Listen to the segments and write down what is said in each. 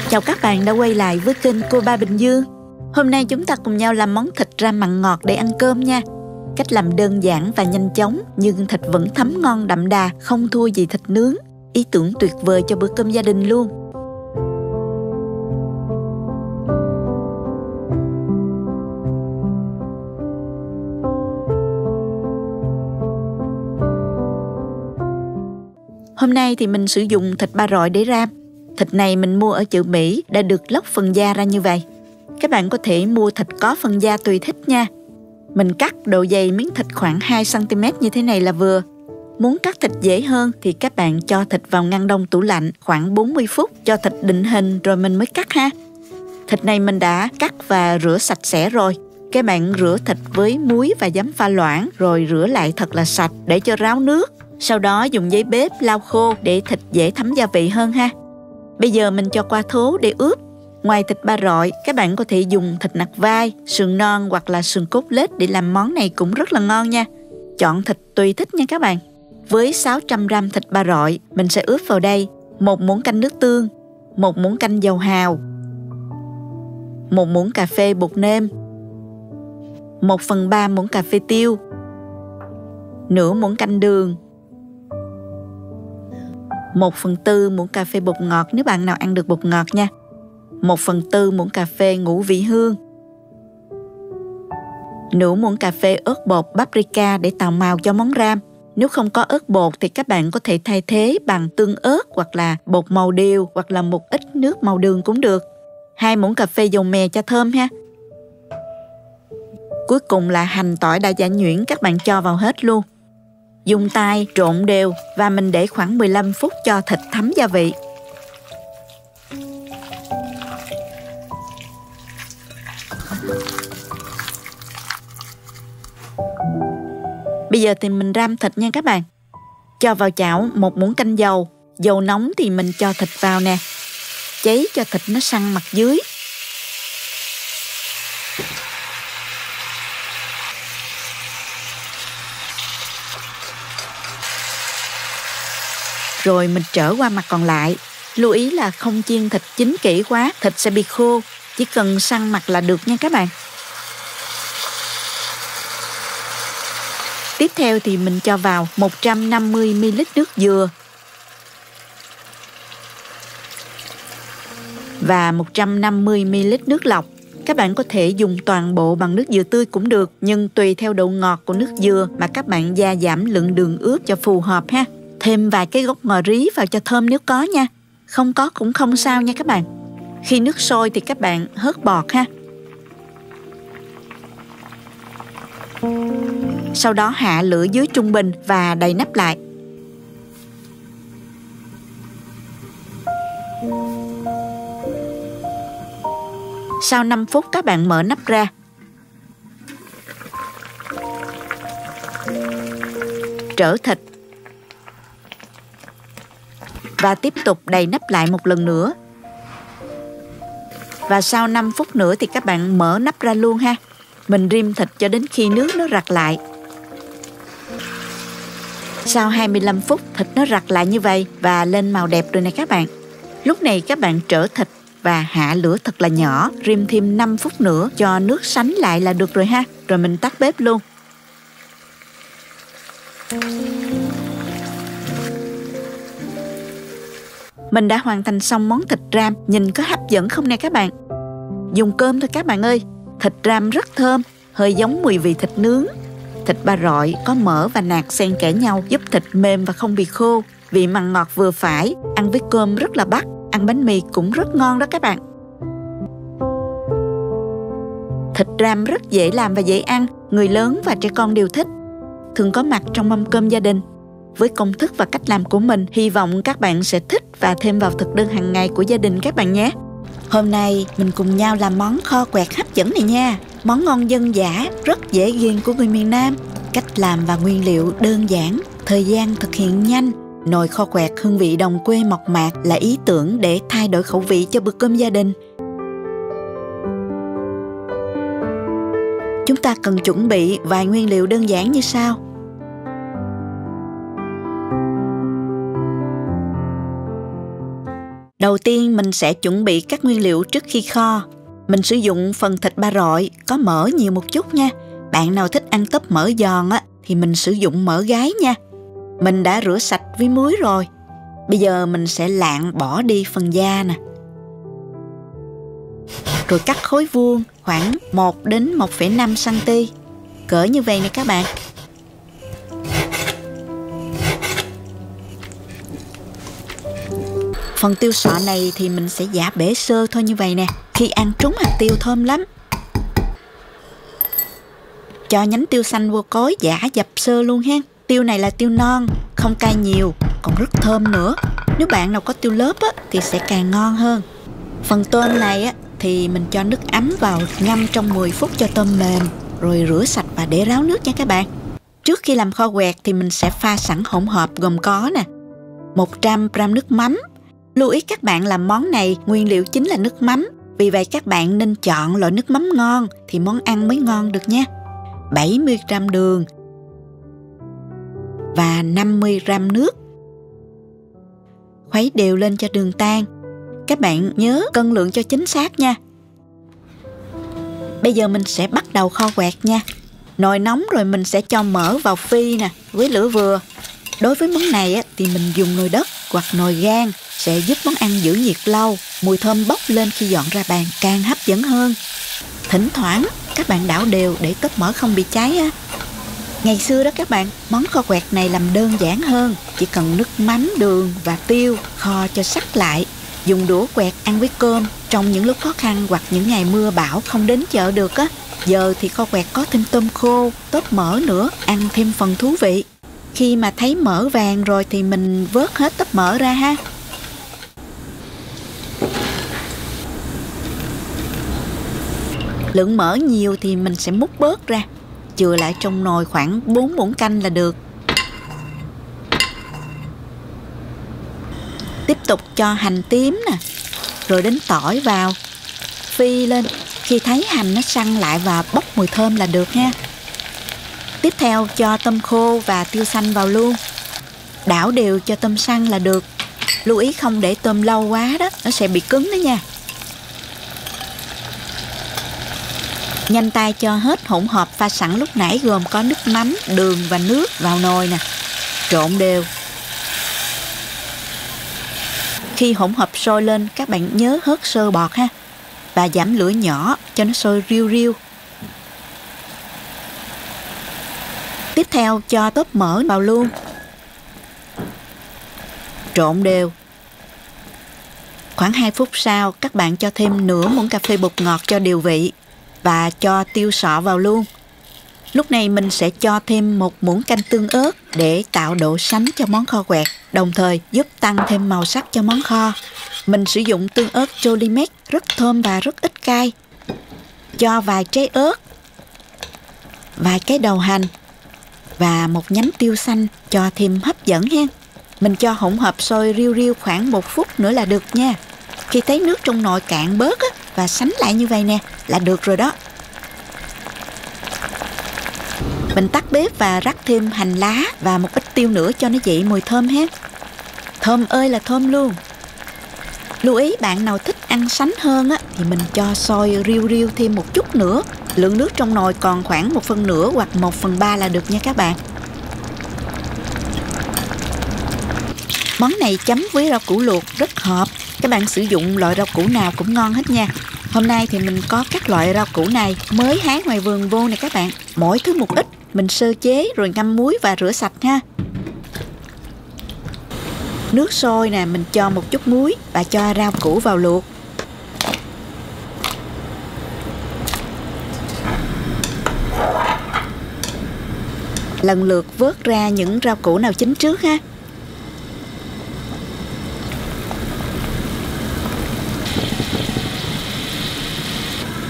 Chào các bạn đã quay lại với kênh Cô Ba Bình Dương. Hôm nay chúng ta cùng nhau làm món thịt ram mặn ngọt để ăn cơm nha. Cách làm đơn giản và nhanh chóng, nhưng thịt vẫn thấm ngon đậm đà, không thua gì thịt nướng. Ý tưởng tuyệt vời cho bữa cơm gia đình luôn. Hôm nay thì mình sử dụng thịt ba rọi để ram. Thịt này mình mua ở chợ Mỹ, đã được lóc phần da ra như vậy. Các bạn có thể mua thịt có phần da tùy thích nha. Mình cắt độ dày miếng thịt khoảng 2cm như thế này là vừa. Muốn cắt thịt dễ hơn thì các bạn cho thịt vào ngăn đông tủ lạnh khoảng 40 phút cho thịt định hình rồi mình mới cắt ha. Thịt này mình đã cắt và rửa sạch sẽ rồi. Các bạn rửa thịt với muối và giấm pha loãng rồi rửa lại thật là sạch để cho ráo nước. Sau đó dùng giấy bếp lau khô để thịt dễ thấm gia vị hơn ha. Bây giờ mình cho qua thố để ướp. Ngoài thịt ba rọi, các bạn có thể dùng thịt nạc vai, sườn non hoặc là sườn cốt lết để làm món này cũng rất là ngon nha. Chọn thịt tùy thích nha các bạn. Với 600g thịt ba rọi, mình sẽ ướp vào đây 1 muỗng canh nước tương, 1 muỗng canh dầu hào, 1 muỗng cà phê bột nêm, 1/3 muỗng cà phê tiêu, nửa muỗng canh đường, 1/4 muỗng cà phê bột ngọt nếu bạn nào ăn được bột ngọt nha, 1/4 muỗng cà phê ngũ vị hương, nửa muỗng cà phê ớt bột paprika để tạo màu cho món ram. Nếu không có ớt bột thì các bạn có thể thay thế bằng tương ớt hoặc là bột màu điều hoặc là một ít nước màu đường cũng được. 2 muỗng cà phê dầu mè cho thơm ha. Cuối cùng là hành tỏi đã giã nhuyễn, các bạn cho vào hết luôn. Dùng tay trộn đều và mình để khoảng 15 phút cho thịt thấm gia vị. Bây giờ thì mình ram thịt nha các bạn. Cho vào chảo 1 muỗng canh dầu. Dầu nóng thì mình cho thịt vào nè. Cháy cho thịt nó săn mặt dưới. Rồi mình trở qua mặt còn lại. Lưu ý là không chiên thịt chín kỹ quá, thịt sẽ bị khô. Chỉ cần săn mặt là được nha các bạn. Tiếp theo thì mình cho vào 150ml nước dừa và 150ml nước lọc. Các bạn có thể dùng toàn bộ bằng nước dừa tươi cũng được, nhưng tùy theo độ ngọt của nước dừa mà các bạn gia giảm lượng đường ướp cho phù hợp ha. Thêm vài cái gốc ngò rí vào cho thơm nếu có nha. Không có cũng không sao nha các bạn. Khi nước sôi thì các bạn hớt bọt ha. Sau đó hạ lửa dưới trung bình và đậy nắp lại. Sau 5 phút các bạn mở nắp ra. Trở thịt. Và tiếp tục đậy nắp lại một lần nữa. Và sau 5 phút nữa thì các bạn mở nắp ra luôn ha. Mình rim thịt cho đến khi nước nó rặt lại. Sau 25 phút thịt nó rặt lại như vậy và lên màu đẹp rồi nè các bạn. Lúc này các bạn trở thịt và hạ lửa thật là nhỏ, rim thêm 5 phút nữa cho nước sánh lại là được rồi ha. Rồi mình tắt bếp luôn. Mình đã hoàn thành xong món thịt ram, nhìn có hấp dẫn không nè các bạn. Dùng cơm thôi các bạn ơi. Thịt ram rất thơm, hơi giống mùi vị thịt nướng. Thịt ba rọi có mỡ và nạc xen kẽ nhau giúp thịt mềm và không bị khô. Vị mặn ngọt vừa phải, ăn với cơm rất là bắt. Ăn bánh mì cũng rất ngon đó các bạn. Thịt ram rất dễ làm và dễ ăn, người lớn và trẻ con đều thích. Thường có mặt trong mâm cơm gia đình. Với công thức và cách làm của mình, hy vọng các bạn sẽ thích và thêm vào thực đơn hàng ngày của gia đình các bạn nhé. Hôm nay mình cùng nhau làm món kho quẹt hấp dẫn này nha. Món ngon dân dã, rất dễ ghiền của người miền Nam. Cách làm và nguyên liệu đơn giản, thời gian thực hiện nhanh. Nồi kho quẹt hương vị đồng quê mộc mạc là ý tưởng để thay đổi khẩu vị cho bữa cơm gia đình. Chúng ta cần chuẩn bị vài nguyên liệu đơn giản như sau. Đầu tiên mình sẽ chuẩn bị các nguyên liệu trước khi kho. Mình sử dụng phần thịt ba rọi có mỡ nhiều một chút nha. Bạn nào thích ăn tóp mỡ giòn á thì mình sử dụng mỡ gái nha. Mình đã rửa sạch với muối rồi. Bây giờ mình sẽ lạng bỏ đi phần da nè. Rồi cắt khối vuông khoảng 1 đến 1,5 cm. Cỡ như vậy nè các bạn. Phần tiêu sọ này thì mình sẽ giã bể sơ thôi như vậy nè. Khi ăn trúng hạt tiêu thơm lắm. Cho nhánh tiêu xanh vô cối giã dập sơ luôn ha. Tiêu này là tiêu non, không cay nhiều, còn rất thơm nữa. Nếu bạn nào có tiêu lớp á, thì sẽ càng ngon hơn. Phần tôm này á, thì mình cho nước ấm vào ngâm trong 10 phút cho tôm mềm. Rồi rửa sạch và để ráo nước nha các bạn. Trước khi làm kho quẹt thì mình sẽ pha sẵn hỗn hợp gồm có nè 100 g nước mắm. Lưu ý các bạn làm món này nguyên liệu chính là nước mắm. Vì vậy các bạn nên chọn loại nước mắm ngon thì món ăn mới ngon được nha. 70 g đường và 50 g nước. Khuấy đều lên cho đường tan. Các bạn nhớ cân lượng cho chính xác nha. Bây giờ mình sẽ bắt đầu kho quẹt nha. Nồi nóng rồi mình sẽ cho mỡ vào phi nè, với lửa vừa. Đối với món này á, thì mình dùng nồi đất hoặc nồi gang sẽ giúp món ăn giữ nhiệt lâu. Mùi thơm bốc lên khi dọn ra bàn càng hấp dẫn hơn. Thỉnh thoảng các bạn đảo đều để tóp mỡ không bị cháy á. Ngày xưa đó các bạn, món kho quẹt này làm đơn giản hơn. Chỉ cần nước mắm, đường và tiêu kho cho sắc lại. Dùng đũa quẹt ăn với cơm trong những lúc khó khăn hoặc những ngày mưa bão không đến chợ được á. Giờ thì kho quẹt có thêm tôm khô, tóp mỡ nữa, ăn thêm phần thú vị. Khi mà thấy mỡ vàng rồi thì mình vớt hết tóp mỡ ra ha. Lượng mỡ nhiều thì mình sẽ múc bớt ra, chừa lại trong nồi khoảng 4 muỗng canh là được. Tiếp tục cho hành tím nè, rồi đến tỏi vào, phi lên. Khi thấy hành nó săn lại và bốc mùi thơm là được ha. Tiếp theo cho tôm khô và tiêu xanh vào luôn. Đảo đều cho tôm săn là được. Lưu ý không để tôm lâu quá đó, nó sẽ bị cứng đó nha. Nhanh tay cho hết hỗn hợp pha sẵn lúc nãy gồm có nước mắm, đường và nước vào nồi nè. Trộn đều. Khi hỗn hợp sôi lên, các bạn nhớ hớt sơ bọt ha. Và giảm lửa nhỏ cho nó sôi riu riu. Tiếp theo cho tóp mỡ vào luôn. Trộn đều. Khoảng 2 phút sau, các bạn cho thêm nửa muỗng cà phê bột ngọt cho điều vị. Và cho tiêu sọ vào luôn. Lúc này mình sẽ cho thêm 1 muỗng canh tương ớt để tạo độ sánh cho món kho quẹt, đồng thời giúp tăng thêm màu sắc cho món kho. Mình sử dụng tương ớt Jolimet rất thơm và rất ít cay. Cho vài trái ớt, vài cái đầu hành và 1 nhánh tiêu xanh cho thêm hấp dẫn ha. Mình cho hỗn hợp sôi riu riu khoảng 1 phút nữa là được nha. Khi thấy nước trong nồi cạn bớt á, và sánh lại như vậy nè là được rồi đó. Mình tắt bếp và rắc thêm hành lá và một ít tiêu nữa cho nó dậy mùi thơm ha. Thơm ơi là thơm luôn. Lưu ý bạn nào thích ăn sánh hơn á, thì mình cho sôi riu riu thêm một chút nữa. Lượng nước trong nồi còn khoảng 1/2 hoặc 1/3 là được nha các bạn. Món này chấm với rau củ luộc rất hợp. Các bạn sử dụng loại rau củ nào cũng ngon hết nha. Hôm nay thì mình có các loại rau củ này mới hái ngoài vườn vô nè các bạn. Mỗi thứ một ít, mình sơ chế rồi ngâm muối và rửa sạch ha. Nước sôi nè, mình cho một chút muối và cho rau củ vào luộc. Lần lượt vớt ra những rau củ nào chín trước ha.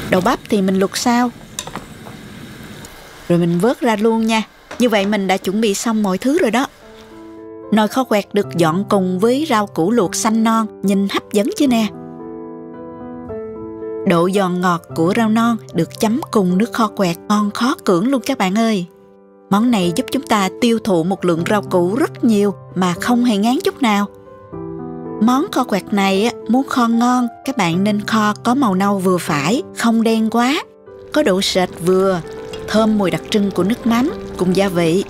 Đậu bắp thì mình luộc sau. Rồi mình vớt ra luôn nha. Như vậy mình đã chuẩn bị xong mọi thứ rồi đó. Nồi kho quẹt được dọn cùng với rau củ luộc xanh non, nhìn hấp dẫn chứ nè. Độ giòn ngọt của rau non được chấm cùng nước kho quẹt ngon khó cưỡng luôn các bạn ơi. Món này giúp chúng ta tiêu thụ một lượng rau củ rất nhiều mà không hề ngán chút nào. Món kho quẹt này á, muốn kho ngon, các bạn nên kho có màu nâu vừa phải, không đen quá, có độ sệt vừa, thơm mùi đặc trưng của nước mắm cùng gia vị.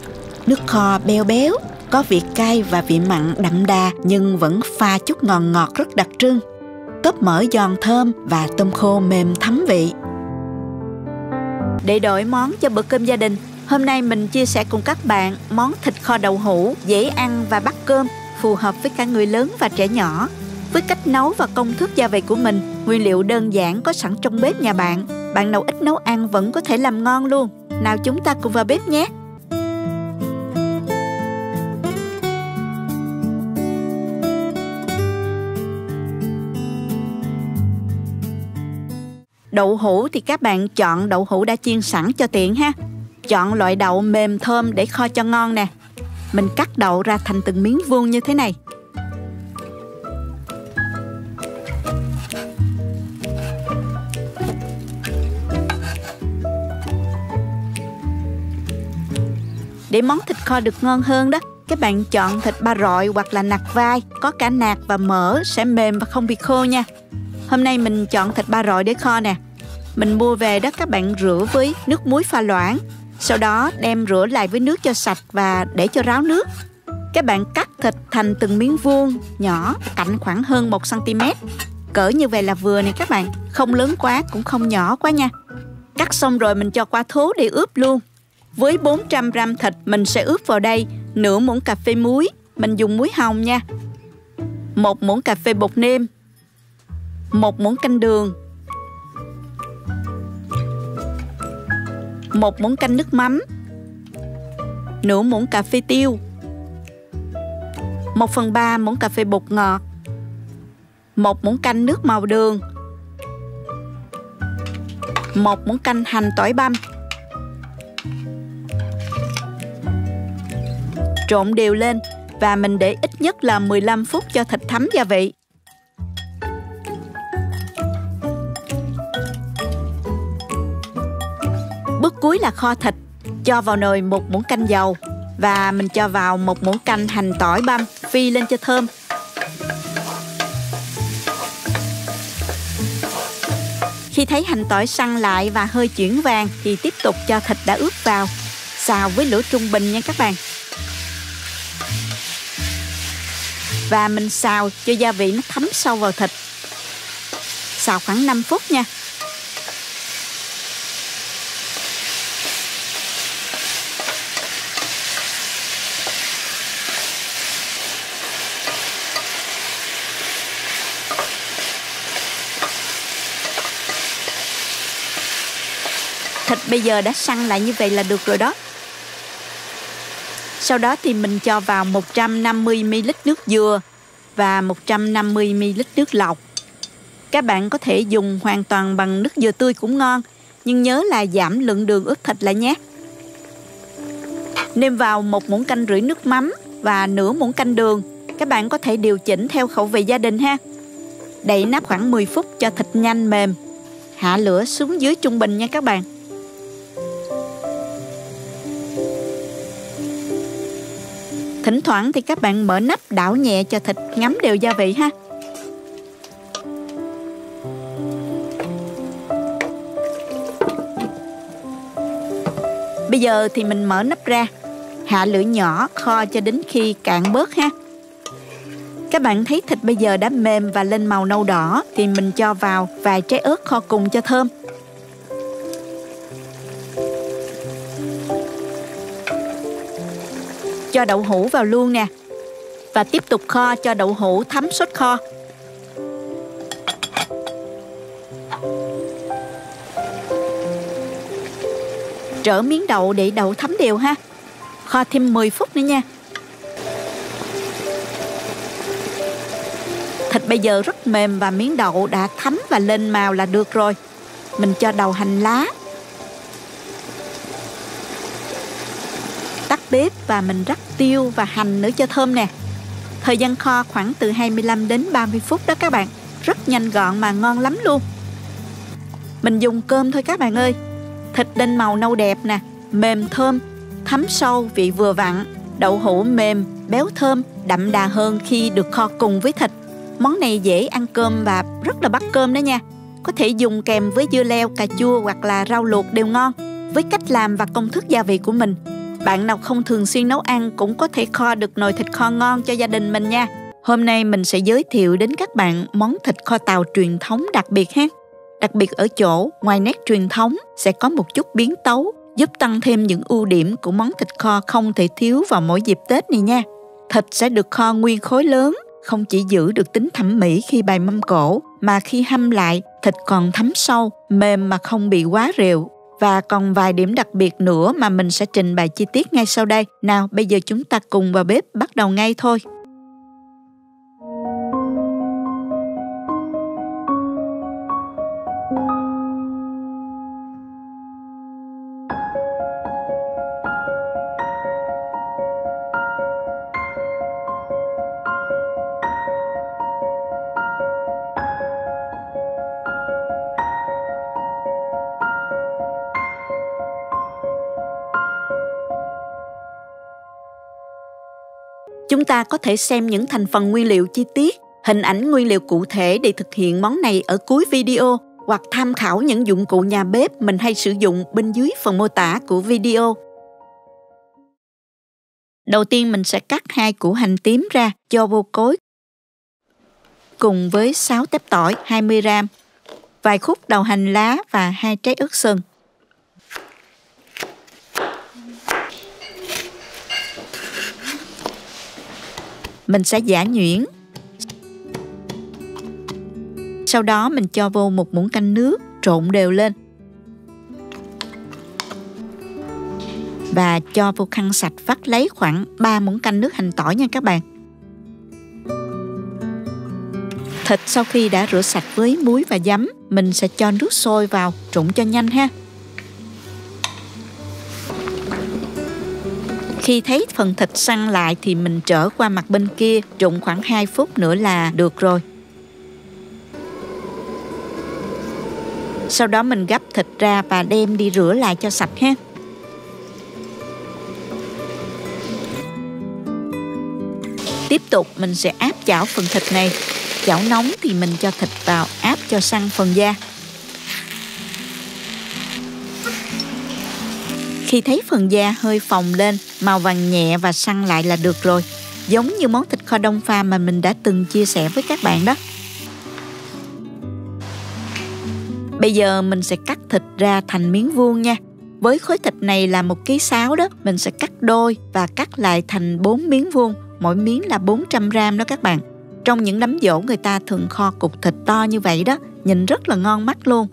Nước kho béo béo, có vị cay và vị mặn đậm đà nhưng vẫn pha chút ngọt ngọt rất đặc trưng. Tóp mỡ giòn thơm và tôm khô mềm thấm vị. Để đổi món cho bữa cơm gia đình, hôm nay mình chia sẻ cùng các bạn món thịt kho đậu hũ dễ ăn và bắt cơm, phù hợp với cả người lớn và trẻ nhỏ. Với cách nấu và công thức gia vị của mình, nguyên liệu đơn giản có sẵn trong bếp nhà bạn. Bạn nào ít nấu ăn vẫn có thể làm ngon luôn. Nào chúng ta cùng vào bếp nhé. Đậu hũ thì các bạn chọn đậu hũ đã chiên sẵn cho tiện ha. Chọn loại đậu mềm thơm để kho cho ngon nè. Mình cắt đậu ra thành từng miếng vuông như thế này. Để món thịt kho được ngon hơn đó, các bạn chọn thịt ba rọi hoặc là nạc vai, có cả nạc và mỡ sẽ mềm và không bị khô nha. Hôm nay mình chọn thịt ba rọi để kho nè. Mình mua về đó, các bạn rửa với nước muối pha loãng. Sau đó đem rửa lại với nước cho sạch và để cho ráo nước. Các bạn cắt thịt thành từng miếng vuông nhỏ, cạnh khoảng hơn 1 cm. Cỡ như vậy là vừa nè các bạn, không lớn quá cũng không nhỏ quá nha. Cắt xong rồi mình cho qua thố để ướp luôn. Với 400 g thịt mình sẽ ướp vào đây nửa muỗng cà phê muối, mình dùng muối hồng nha. 1 muỗng cà phê bột nêm, 1 muỗng canh đường, 1 muỗng canh nước mắm, nửa muỗng cà phê tiêu, 1/3 muỗng cà phê bột ngọt, 1 muỗng canh nước màu đường, 1 muỗng canh hành tỏi băm. Trộn đều lên và mình để ít nhất là 15 phút cho thịt thấm gia vị. Bước cuối là kho thịt. Cho vào nồi 1 muỗng canh dầu và mình cho vào 1 muỗng canh hành tỏi băm, phi lên cho thơm. Khi thấy hành tỏi săn lại và hơi chuyển vàng thì tiếp tục cho thịt đã ướp vào. Xào với lửa trung bình nha các bạn. Và mình xào cho gia vị nó thấm sâu vào thịt. Xào khoảng 5 phút nha. Thịt bây giờ đã săn lại như vậy là được rồi đó. Sau đó thì mình cho vào 150ml nước dừa và 150ml nước lọc. Các bạn có thể dùng hoàn toàn bằng nước dừa tươi cũng ngon, nhưng nhớ là giảm lượng đường ướp thịt lại nhé. Nêm vào 1 muỗng canh rưỡi nước mắm và nửa muỗng canh đường. Các bạn có thể điều chỉnh theo khẩu vị gia đình ha. Đậy nắp khoảng 10 phút cho thịt nhanh mềm. Hạ lửa xuống dưới trung bình nha các bạn. Thỉnh thoảng thì các bạn mở nắp đảo nhẹ cho thịt ngấm đều gia vị ha. Bây giờ thì mình mở nắp ra, hạ lửa nhỏ kho cho đến khi cạn bớt ha. Các bạn thấy thịt bây giờ đã mềm và lên màu nâu đỏ thì mình cho vào vài trái ớt kho cùng cho thơm. Cho đậu hũ vào luôn nè. Và tiếp tục kho cho đậu hũ thấm sốt kho. Trở miếng đậu để đậu thấm đều ha. Kho thêm 10 phút nữa nha. Thịt bây giờ rất mềm và miếng đậu đã thấm và lên màu là được rồi. Mình cho đầu hành lá. Tắt bếp và mình rắc tiêu và hành nữa cho thơm nè. Thời gian kho khoảng từ 25 đến 30 phút đó các bạn. Rất nhanh gọn mà ngon lắm luôn. Mình dùng cơm thôi các bạn ơi. Thịt lên màu nâu đẹp nè, mềm thơm, thấm sâu vị vừa vặn. Đậu hũ mềm, béo thơm, đậm đà hơn khi được kho cùng với thịt. Món này dễ ăn cơm và rất là bắt cơm đó nha. Có thể dùng kèm với dưa leo, cà chua hoặc là rau luộc đều ngon. Với cách làm và công thức gia vị của mình, bạn nào không thường xuyên nấu ăn cũng có thể kho được nồi thịt kho ngon cho gia đình mình nha. Hôm nay mình sẽ giới thiệu đến các bạn món thịt kho tàu truyền thống đặc biệt ha. Đặc biệt ở chỗ, ngoài nét truyền thống sẽ có một chút biến tấu, giúp tăng thêm những ưu điểm của món thịt kho không thể thiếu vào mỗi dịp Tết này nha. Thịt sẽ được kho nguyên khối lớn, không chỉ giữ được tính thẩm mỹ khi bày mâm cỗ, mà khi hâm lại, thịt còn thấm sâu, mềm mà không bị quá rệu. Và còn vài điểm đặc biệt nữa mà mình sẽ trình bày chi tiết ngay sau đây. Nào, bây giờ chúng ta cùng vào bếp bắt đầu ngay thôi. Chúng ta có thể xem những thành phần nguyên liệu chi tiết, hình ảnh nguyên liệu cụ thể để thực hiện món này ở cuối video, hoặc tham khảo những dụng cụ nhà bếp mình hay sử dụng bên dưới phần mô tả của video. Đầu tiên mình sẽ cắt 2 củ hành tím ra, cho vô cối, cùng với 6 tép tỏi 20g, vài khúc đầu hành lá và 2 trái ớt sừng. Mình sẽ giã nhuyễn. Sau đó mình cho vô 1 muỗng canh nước, trộn đều lên. Và cho vô khăn sạch vắt lấy khoảng 3 muỗng canh nước hành tỏi nha các bạn. Thịt sau khi đã rửa sạch với muối và giấm, mình sẽ cho nước sôi vào, trộn cho nhanh ha. Khi thấy phần thịt săn lại thì mình trở qua mặt bên kia, trộn khoảng 2 phút nữa là được rồi. Sau đó mình gắp thịt ra và đem đi rửa lại cho sạch ha. Tiếp tục mình sẽ áp chảo phần thịt này. Chảo nóng thì mình cho thịt vào, áp cho săn phần da. Khi thấy phần da hơi phồng lên, màu vàng nhẹ và săn lại là được rồi. Giống như món thịt kho Đông Pha mà mình đã từng chia sẻ với các bạn đó. Bây giờ mình sẽ cắt thịt ra thành miếng vuông nha. Với khối thịt này là 1,6 kg đó, mình sẽ cắt đôi và cắt lại thành 4 miếng vuông. Mỗi miếng là 400g đó các bạn. Trong những đám giỗ người ta thường kho cục thịt to như vậy đó, nhìn rất là ngon mắt luôn.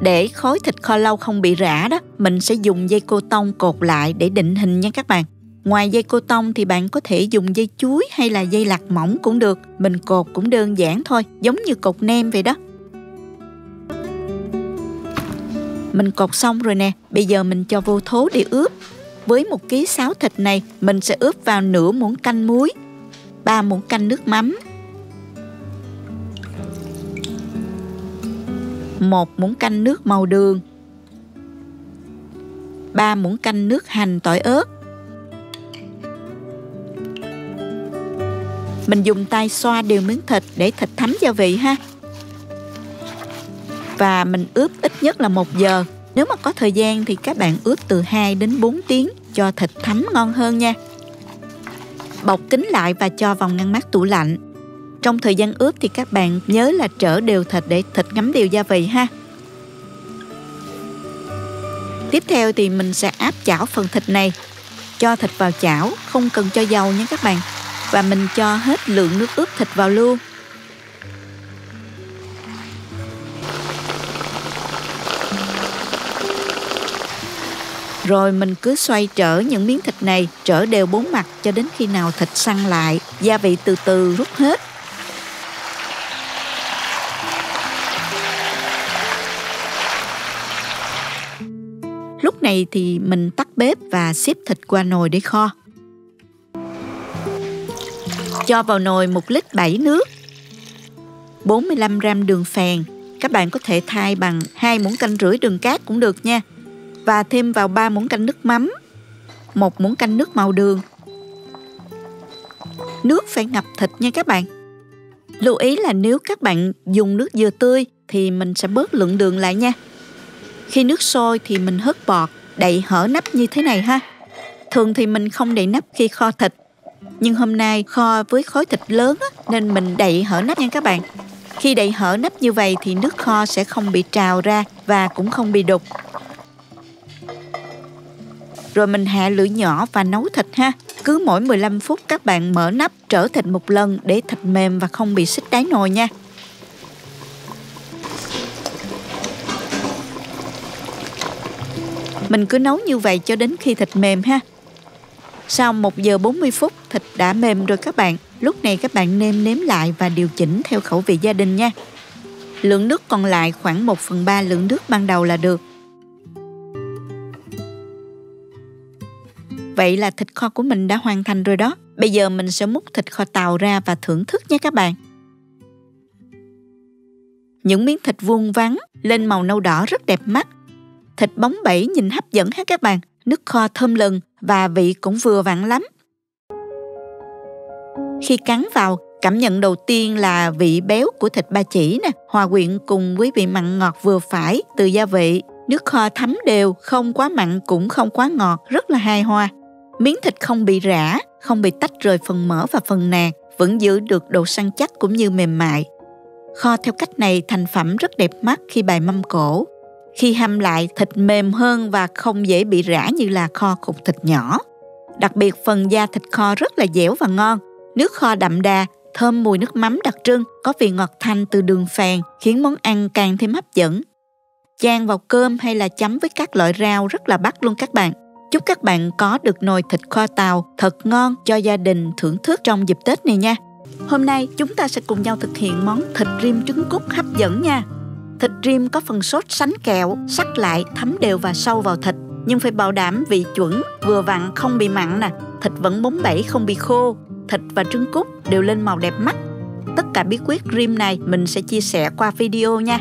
Để khối thịt kho lâu không bị rã đó, mình sẽ dùng dây cô tông cột lại để định hình nha các bạn. Ngoài dây cô tông thì bạn có thể dùng dây chuối hay là dây lạt mỏng cũng được. Mình cột cũng đơn giản thôi, giống như cột nem vậy đó. Mình cột xong rồi nè, bây giờ mình cho vô thố để ướp. Với 1,6 kg thịt này, mình sẽ ướp vào nửa muỗng canh muối, 3 muỗng canh nước mắm, 1 muỗng canh nước màu đường, 3 muỗng canh nước hành tỏi ớt. Mình dùng tay xoa đều miếng thịt để thịt thấm gia vị ha. Và mình ướp ít nhất là 1 giờ. Nếu mà có thời gian thì các bạn ướp từ 2 đến 4 tiếng cho thịt thấm ngon hơn nha. Bọc kín lại và cho vào ngăn mát tủ lạnh. Trong thời gian ướp thì các bạn nhớ là trở đều thịt để thịt ngấm đều gia vị ha. Tiếp theo thì mình sẽ áp chảo phần thịt này. Cho thịt vào chảo, không cần cho dầu nha các bạn. Và mình cho hết lượng nước ướp thịt vào luôn. Rồi mình cứ xoay trở những miếng thịt này, trở đều 4 mặt cho đến khi nào thịt săn lại, gia vị từ từ rút hết. Lúc này thì mình tắt bếp và xếp thịt qua nồi để kho. Cho vào nồi 1,7 lít nước, 45g đường phèn. Các bạn có thể thay bằng 2,5 muỗng đường cát cũng được nha. Và thêm vào 3 muỗng canh nước mắm, 1 muỗng canh nước màu đường. Nước phải ngập thịt nha các bạn. Lưu ý là nếu các bạn dùng nước dừa tươi thì mình sẽ bớt lượng đường lại nha. Khi nước sôi thì mình hớt bọt, đậy hở nắp như thế này ha. Thường thì mình không đậy nắp khi kho thịt, nhưng hôm nay kho với khối thịt lớn á, nên mình đậy hở nắp nha các bạn. Khi đậy hở nắp như vậy thì nước kho sẽ không bị trào ra và cũng không bị đục. Rồi mình hạ lửa nhỏ và nấu thịt ha. Cứ mỗi 15 phút các bạn mở nắp trở thịt một lần để thịt mềm và không bị xích đáy nồi nha. Mình cứ nấu như vậy cho đến khi thịt mềm ha. Sau 1 giờ 40 phút thịt đã mềm rồi các bạn. Lúc này các bạn nêm nếm lại và điều chỉnh theo khẩu vị gia đình nha. Lượng nước còn lại khoảng 1/3 lượng nước ban đầu là được. Vậy là thịt kho của mình đã hoàn thành rồi đó. Bây giờ mình sẽ múc thịt kho tàu ra và thưởng thức nhé các bạn. Những miếng thịt vuông vắn lên màu nâu đỏ rất đẹp mắt. Thịt bóng bẩy nhìn hấp dẫn ha các bạn. Nước kho thơm lừng và vị cũng vừa vặn lắm. Khi cắn vào, cảm nhận đầu tiên là vị béo của thịt ba chỉ nè, hòa quyện cùng với vị mặn ngọt vừa phải từ gia vị. Nước kho thấm đều, không quá mặn cũng không quá ngọt, rất là hài hòa. Miếng thịt không bị rã, không bị tách rời phần mỡ và phần nạc, vẫn giữ được độ săn chắc cũng như mềm mại. Kho theo cách này thành phẩm rất đẹp mắt khi bày mâm cỗ. Khi hâm lại, thịt mềm hơn và không dễ bị rã như là kho khục thịt nhỏ. Đặc biệt phần da thịt kho rất là dẻo và ngon. Nước kho đậm đà, thơm mùi nước mắm đặc trưng, có vị ngọt thanh từ đường phèn, khiến món ăn càng thêm hấp dẫn. Chan vào cơm hay là chấm với các loại rau rất là bắt luôn các bạn. Chúc các bạn có được nồi thịt kho tàu thật ngon cho gia đình thưởng thức trong dịp Tết này nha. Hôm nay chúng ta sẽ cùng nhau thực hiện món thịt rim trứng cút hấp dẫn nha. Thịt rim có phần sốt sánh kẹo, sắc lại, thấm đều và sâu vào thịt. Nhưng phải bảo đảm vị chuẩn, vừa vặn không bị mặn nè. Thịt vẫn bóng bẩy không bị khô. Thịt và trứng cút đều lên màu đẹp mắt. Tất cả bí quyết rim này mình sẽ chia sẻ qua video nha.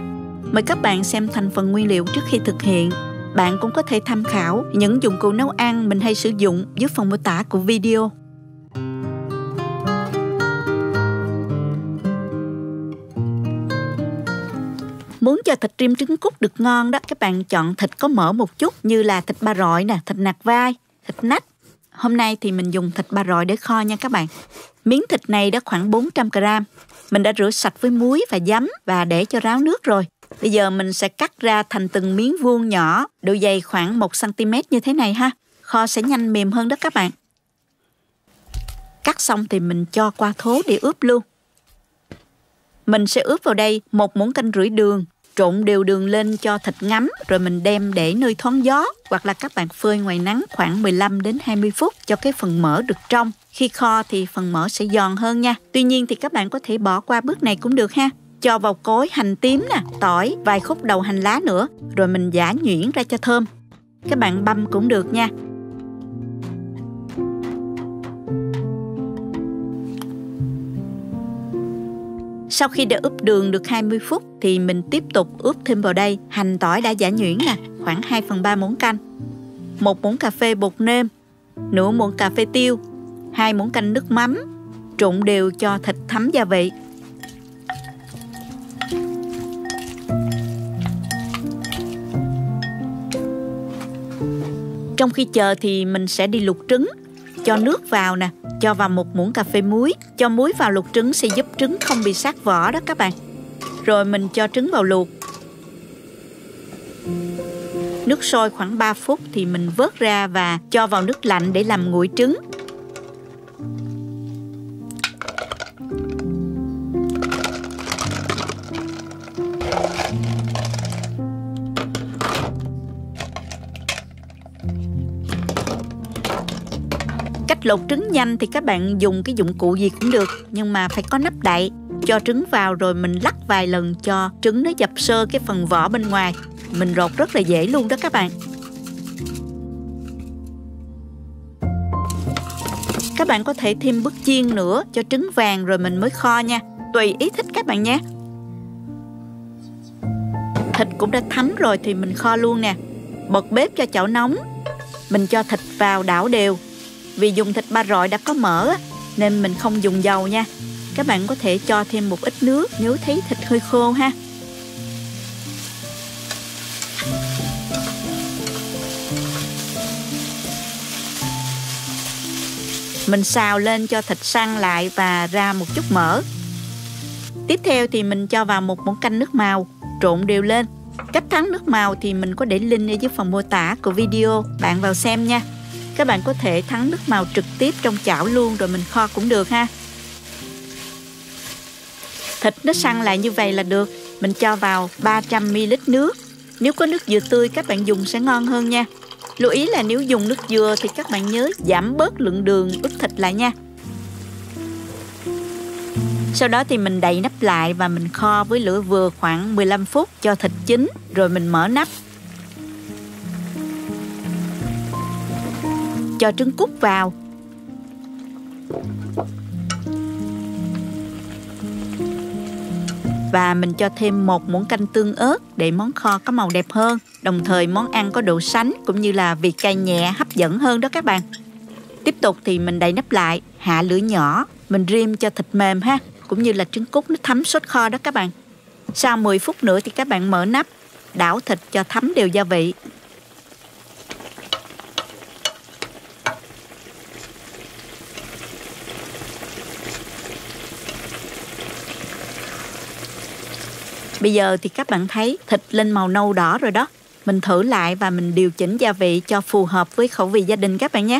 Mời các bạn xem thành phần nguyên liệu trước khi thực hiện. Bạn cũng có thể tham khảo những dụng cụ nấu ăn mình hay sử dụng dưới phần mô tả của video. Muốn cho thịt rim trứng cút được ngon đó, các bạn chọn thịt có mỡ một chút như là thịt ba rọi nè, thịt nạc vai, thịt nách. Hôm nay thì mình dùng thịt ba rọi để kho nha các bạn. Miếng thịt này đã khoảng 400 g. Mình đã rửa sạch với muối và giấm và để cho ráo nước rồi. Bây giờ mình sẽ cắt ra thành từng miếng vuông nhỏ, độ dày khoảng 1 cm như thế này ha. Kho sẽ nhanh mềm hơn đó các bạn. Cắt xong thì mình cho qua thố để ướp luôn. Mình sẽ ướp vào đây 1 muỗng canh rưỡi đường, trộn đều đường lên cho thịt ngấm, rồi mình đem để nơi thoáng gió hoặc là các bạn phơi ngoài nắng khoảng 15 đến 20 phút cho cái phần mỡ được trong. Khi kho thì phần mỡ sẽ giòn hơn nha. Tuy nhiên thì các bạn có thể bỏ qua bước này cũng được ha. Cho vào cối hành tím nè, tỏi, vài khúc đầu hành lá nữa, rồi mình giã nhuyễn ra cho thơm. Các bạn băm cũng được nha. Sau khi đã ướp đường được 20 phút thì mình tiếp tục ướp thêm vào đây hành tỏi đã giã nhuyễn nè, khoảng 2/3 muỗng canh, 1 muỗng cà phê bột nêm, nửa muỗng cà phê tiêu, 2 muỗng canh nước mắm, trộn đều cho thịt thấm gia vị. Trong khi chờ thì mình sẽ đi luộc trứng. Cho nước vào nè, cho vào 1 muỗng cà phê muối. Cho muối vào luộc trứng sẽ giúp trứng không bị sát vỏ đó các bạn. Rồi mình cho trứng vào luộc. Nước sôi khoảng 3 phút thì mình vớt ra và cho vào nước lạnh để làm nguội trứng. Cách lột trứng nhanh thì các bạn dùng cái dụng cụ gì cũng được, nhưng mà phải có nắp đậy. Cho trứng vào rồi mình lắc vài lần cho trứng nó dập sơ cái phần vỏ bên ngoài. Mình lột rất là dễ luôn đó các bạn. Các bạn có thể thêm bước chiên nữa cho trứng vàng rồi mình mới kho nha. Tùy ý thích các bạn nhé. Thịt cũng đã thấm rồi thì mình kho luôn nè. Bật bếp cho chảo nóng. Mình cho thịt vào đảo đều. Vì dùng thịt ba rọi đã có mỡ nên mình không dùng dầu nha. Các bạn có thể cho thêm một ít nước nếu thấy thịt hơi khô ha. Mình xào lên cho thịt săn lại và ra một chút mỡ. Tiếp theo thì mình cho vào một muỗng canh nước màu, trộn đều lên. Cách thắng nước màu thì mình có để link ở dưới phần mô tả của video, bạn vào xem nha. Các bạn có thể thắng nước màu trực tiếp trong chảo luôn rồi mình kho cũng được ha. Thịt nó săn lại như vậy là được. Mình cho vào 300ml nước. Nếu có nước dừa tươi các bạn dùng sẽ ngon hơn nha. Lưu ý là nếu dùng nước dừa thì các bạn nhớ giảm bớt lượng đường ướp thịt lại nha. Sau đó thì mình đậy nắp lại và mình kho với lửa vừa khoảng 15 phút cho thịt chín, rồi mình mở nắp. Cho trứng cút vào. Và mình cho thêm một muỗng canh tương ớt để món kho có màu đẹp hơn. Đồng thời món ăn có độ sánh cũng như là vị cay nhẹ hấp dẫn hơn đó các bạn. Tiếp tục thì mình đậy nắp lại, hạ lửa nhỏ, mình rim cho thịt mềm ha, cũng như là trứng cút nó thấm sốt kho đó các bạn. Sau 10 phút nữa thì các bạn mở nắp, đảo thịt cho thấm đều gia vị. Bây giờ thì các bạn thấy thịt lên màu nâu đỏ rồi đó. Mình thử lại và mình điều chỉnh gia vị cho phù hợp với khẩu vị gia đình các bạn nhé.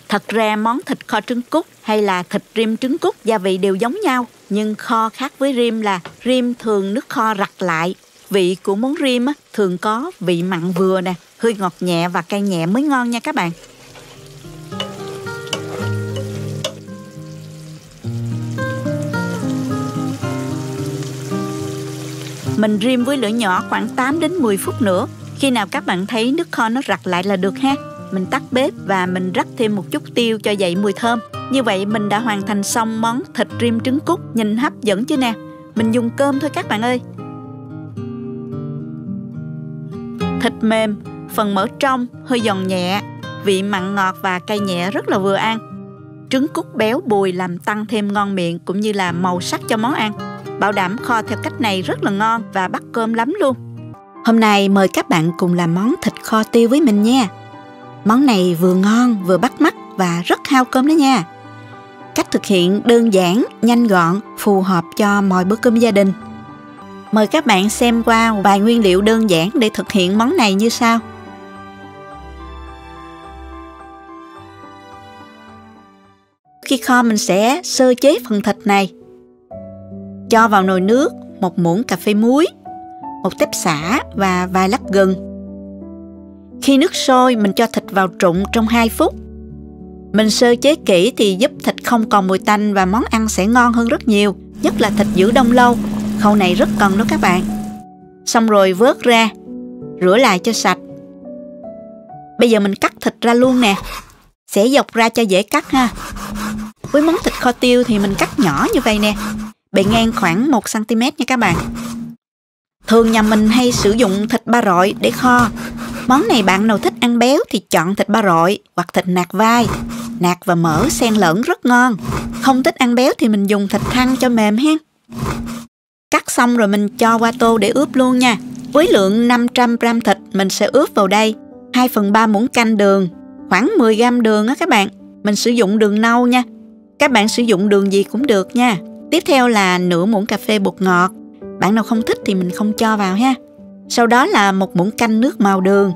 Thật ra món thịt kho trứng cút hay là thịt rim trứng cút gia vị đều giống nhau. Nhưng kho khác với rim là rim thường nước kho rặt lại. Vị của món rim thường có vị mặn vừa nè, hơi ngọt nhẹ và cay nhẹ mới ngon nha các bạn. Mình rim với lửa nhỏ khoảng 8 đến 10 phút nữa. Khi nào các bạn thấy nước kho nó rặt lại là được ha. Mình tắt bếp và mình rắc thêm một chút tiêu cho dậy mùi thơm. Như vậy mình đã hoàn thành xong món thịt rim trứng cút. Nhìn hấp dẫn chứ nè. Mình dùng cơm thôi các bạn ơi. Thịt mềm, phần mỡ trong, hơi giòn nhẹ, vị mặn ngọt và cay nhẹ rất là vừa ăn. Trứng cút béo bùi làm tăng thêm ngon miệng cũng như là màu sắc cho món ăn. Bảo đảm kho theo cách này rất là ngon và bắt cơm lắm luôn. Hôm nay mời các bạn cùng làm món thịt kho tiêu với mình nha. Món này vừa ngon vừa bắt mắt và rất hao cơm đó nha. Cách thực hiện đơn giản, nhanh gọn, phù hợp cho mọi bữa cơm gia đình. Mời các bạn xem qua vài nguyên liệu đơn giản để thực hiện món này như sau. Khi kho mình sẽ sơ chế phần thịt này. Cho vào nồi nước một muỗng cà phê muối, một tép xả và vài lát gừng. Khi nước sôi mình cho thịt vào trụng trong 2 phút. Mình sơ chế kỹ thì giúp thịt không còn mùi tanh và món ăn sẽ ngon hơn rất nhiều, nhất là thịt giữ đông lâu. Khâu này rất cần đó các bạn. Xong rồi vớt ra, rửa lại cho sạch. Bây giờ mình cắt thịt ra luôn nè. Xẻ dọc ra cho dễ cắt ha. Với món thịt kho tiêu thì mình cắt nhỏ như vậy nè. Bề ngang khoảng 1cm nha các bạn. Thường nhà mình hay sử dụng thịt ba rọi để kho. Món này bạn nào thích ăn béo thì chọn thịt ba rọi hoặc thịt nạc vai. Nạc và mỡ xen lẫn rất ngon. Không thích ăn béo thì mình dùng thịt thăn cho mềm hen. Cắt xong rồi mình cho qua tô để ướp luôn nha. Với lượng 500g thịt mình sẽ ướp vào đây 2/3 muỗng canh đường, khoảng 10g đường á các bạn. Mình sử dụng đường nâu nha. Các bạn sử dụng đường gì cũng được nha. Tiếp theo là nửa muỗng cà phê bột ngọt. Bạn nào không thích thì mình không cho vào ha. Sau đó là một muỗng canh nước màu đường.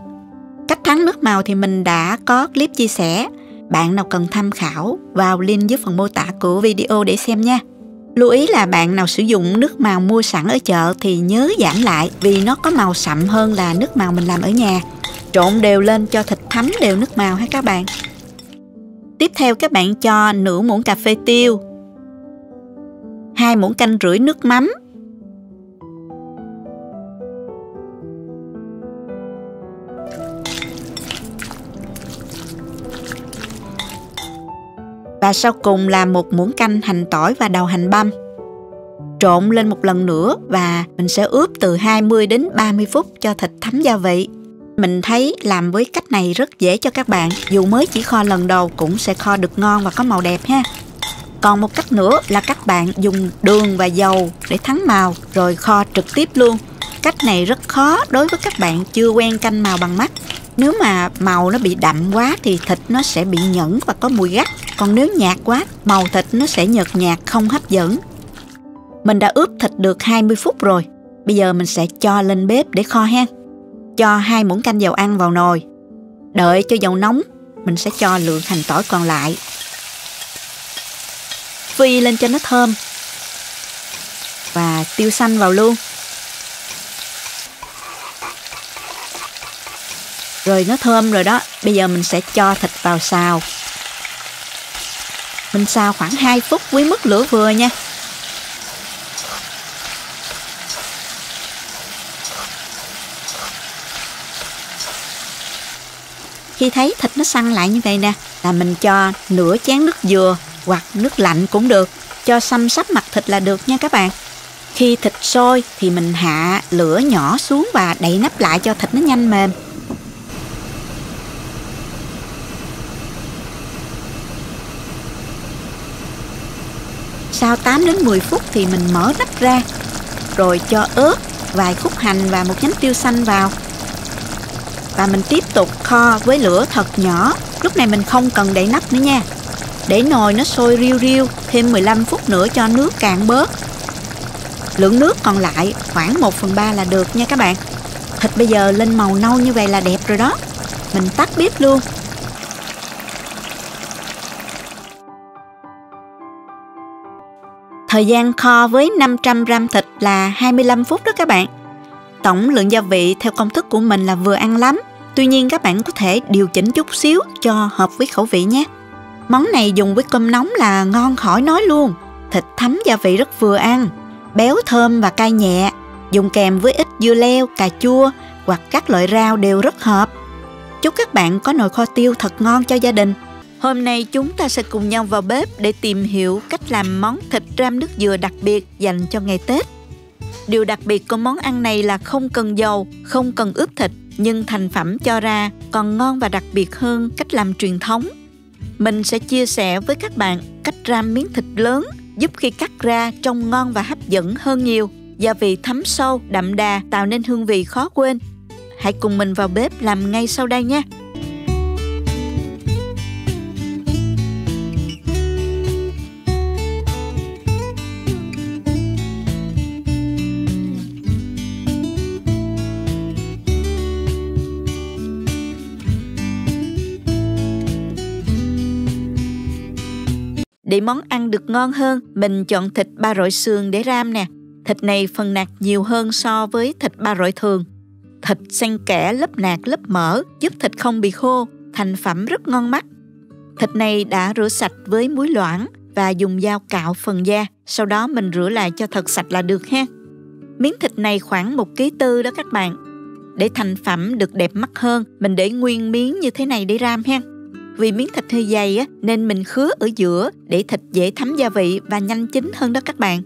Cách thắng nước màu thì mình đã có clip chia sẻ. Bạn nào cần tham khảo vào link dưới phần mô tả của video để xem nha. Lưu ý là bạn nào sử dụng nước màu mua sẵn ở chợ thì nhớ giảm lại vì nó có màu sậm hơn là nước màu mình làm ở nhà. Trộn đều lên cho thịt thấm đều nước màu ha các bạn. Tiếp theo các bạn cho nửa muỗng cà phê tiêu, 2 muỗng canh rưỡi nước mắm, và sau cùng là 1 muỗng canh hành tỏi và đầu hành băm. Trộn lên một lần nữa và mình sẽ ướp từ 20 đến 30 phút cho thịt thấm gia vị. Mình thấy làm với cách này rất dễ cho các bạn. Dù mới chỉ kho lần đầu cũng sẽ kho được ngon và có màu đẹp ha. Còn một cách nữa là các bạn dùng đường và dầu để thắng màu rồi kho trực tiếp luôn. Cách này rất khó đối với các bạn chưa quen canh màu bằng mắt. Nếu mà màu nó bị đậm quá thì thịt nó sẽ bị nhẫn và có mùi gắt. Còn nếu nhạt quá, màu thịt nó sẽ nhợt nhạt, không hấp dẫn. Mình đã ướp thịt được 20 phút rồi. Bây giờ mình sẽ cho lên bếp để kho ha. Cho 2 muỗng canh dầu ăn vào nồi. Đợi cho dầu nóng, mình sẽ cho lượng hành tỏi còn lại. Phi lên cho nó thơm. Và tiêu xanh vào luôn. Rồi nó thơm rồi đó. Bây giờ mình sẽ cho thịt vào xào. Mình xào khoảng 2 phút với mức lửa vừa nha. Khi thấy thịt nó săn lại như vậy nè, là mình cho nửa chén nước dừa hoặc nước lạnh cũng được. Cho xăm sắp mặt thịt là được nha các bạn. Khi thịt sôi thì mình hạ lửa nhỏ xuống và đậy nắp lại cho thịt nó nhanh mềm. Sau 8 đến 10 phút thì mình mở nắp ra. Rồi cho ớt, vài khúc hành và một nhánh tiêu xanh vào. Và mình tiếp tục kho với lửa thật nhỏ. Lúc này mình không cần đậy nắp nữa nha. Để nồi nó sôi riu riu, thêm 15 phút nữa cho nước cạn bớt. Lượng nước còn lại khoảng 1/3 là được nha các bạn. Thịt bây giờ lên màu nâu như vậy là đẹp rồi đó. Mình tắt bếp luôn. Thời gian kho với 500 g thịt là 25 phút đó các bạn. Tổng lượng gia vị theo công thức của mình là vừa ăn lắm. Tuy nhiên các bạn có thể điều chỉnh chút xíu cho hợp với khẩu vị nhé. Món này dùng với cơm nóng là ngon khỏi nói luôn. Thịt thấm gia vị rất vừa ăn, béo thơm và cay nhẹ. Dùng kèm với ít dưa leo, cà chua hoặc các loại rau đều rất hợp. Chúc các bạn có nồi kho tiêu thật ngon cho gia đình. Hôm nay chúng ta sẽ cùng nhau vào bếp để tìm hiểu cách làm món thịt ram nước dừa đặc biệt dành cho ngày Tết. Điều đặc biệt của món ăn này là không cần dầu, không cần ướp thịt, nhưng thành phẩm cho ra còn ngon và đặc biệt hơn cách làm truyền thống. Mình sẽ chia sẻ với các bạn cách ram miếng thịt lớn, giúp khi cắt ra trông ngon và hấp dẫn hơn nhiều. Gia vị thấm sâu, đậm đà tạo nên hương vị khó quên. Hãy cùng mình vào bếp làm ngay sau đây nha. Để món ăn được ngon hơn, mình chọn thịt ba rọi sườn để ram nè. Thịt này phần nạc nhiều hơn so với thịt ba rọi thường. Thịt xen kẽ lớp nạc lớp mỡ, giúp thịt không bị khô, thành phẩm rất ngon mắt. Thịt này đã rửa sạch với muối loãng và dùng dao cạo phần da. Sau đó mình rửa lại cho thật sạch là được ha. Miếng thịt này khoảng 1,4 kg đó các bạn. Để thành phẩm được đẹp mắt hơn, mình để nguyên miếng như thế này để ram ha. Vì miếng thịt hơi dày á, nên mình khứa ở giữa để thịt dễ thấm gia vị và nhanh chín hơn đó các bạn.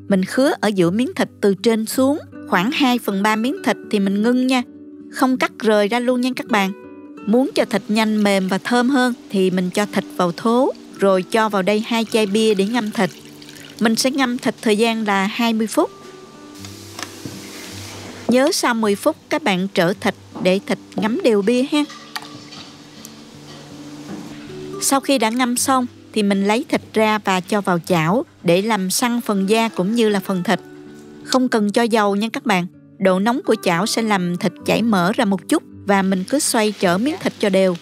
Mình khứa ở giữa miếng thịt từ trên xuống, khoảng 2/3 miếng thịt thì mình ngưng nha. Không cắt rời ra luôn nha các bạn. Muốn cho thịt nhanh mềm và thơm hơn thì mình cho thịt vào thố, rồi cho vào đây 2 chai bia để ngâm thịt. Mình sẽ ngâm thịt thời gian là 20 phút. Nhớ sau 10 phút các bạn trở thịt để thịt ngấm đều bia ha. Sau khi đã ngâm xong thì mình lấy thịt ra và cho vào chảo để làm săn phần da cũng như là phần thịt. Không cần cho dầu nha các bạn. Độ nóng của chảo sẽ làm thịt chảy mỡ ra một chút và mình cứ xoay trở miếng thịt cho đều.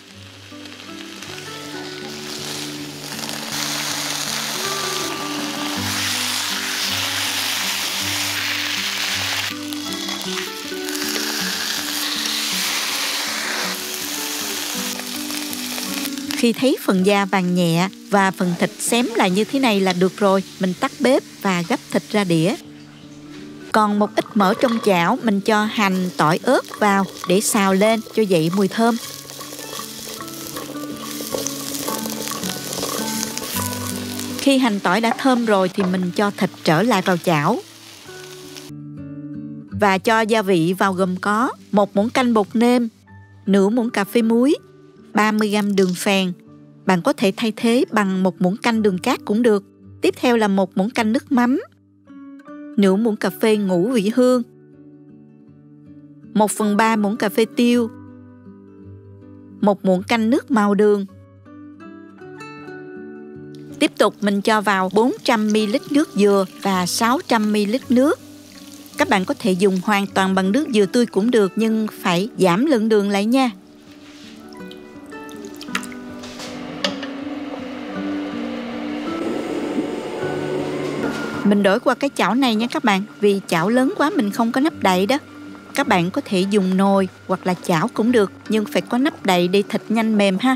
Khi thấy phần da vàng nhẹ và phần thịt xém lại như thế này là được rồi, mình tắt bếp và gấp thịt ra đĩa. Còn một ít mỡ trong chảo, mình cho hành, tỏi, ớt vào để xào lên cho dậy mùi thơm. Khi hành tỏi đã thơm rồi thì mình cho thịt trở lại vào chảo. Và cho gia vị vào gồm có 1 muỗng canh bột nêm, nửa muỗng cà phê muối, 30 g đường phèn, Bạn có thể thay thế bằng một muỗng canh đường cát cũng được. Tiếp theo là một muỗng canh nước mắm, nửa muỗng cà phê ngũ vị hương, 1/3 muỗng cà phê tiêu, một muỗng canh nước màu đường. Tiếp tục mình cho vào 400ml nước dừa và 600ml nước. Các bạn có thể dùng hoàn toàn bằng nước dừa tươi cũng được, nhưng phải giảm lượng đường lại nha. Mình đổi qua cái chảo này nha các bạn, vì chảo lớn quá mình không có nắp đậy đó. Các bạn có thể dùng nồi hoặc là chảo cũng được, nhưng phải có nắp đậy để thịt nhanh mềm ha.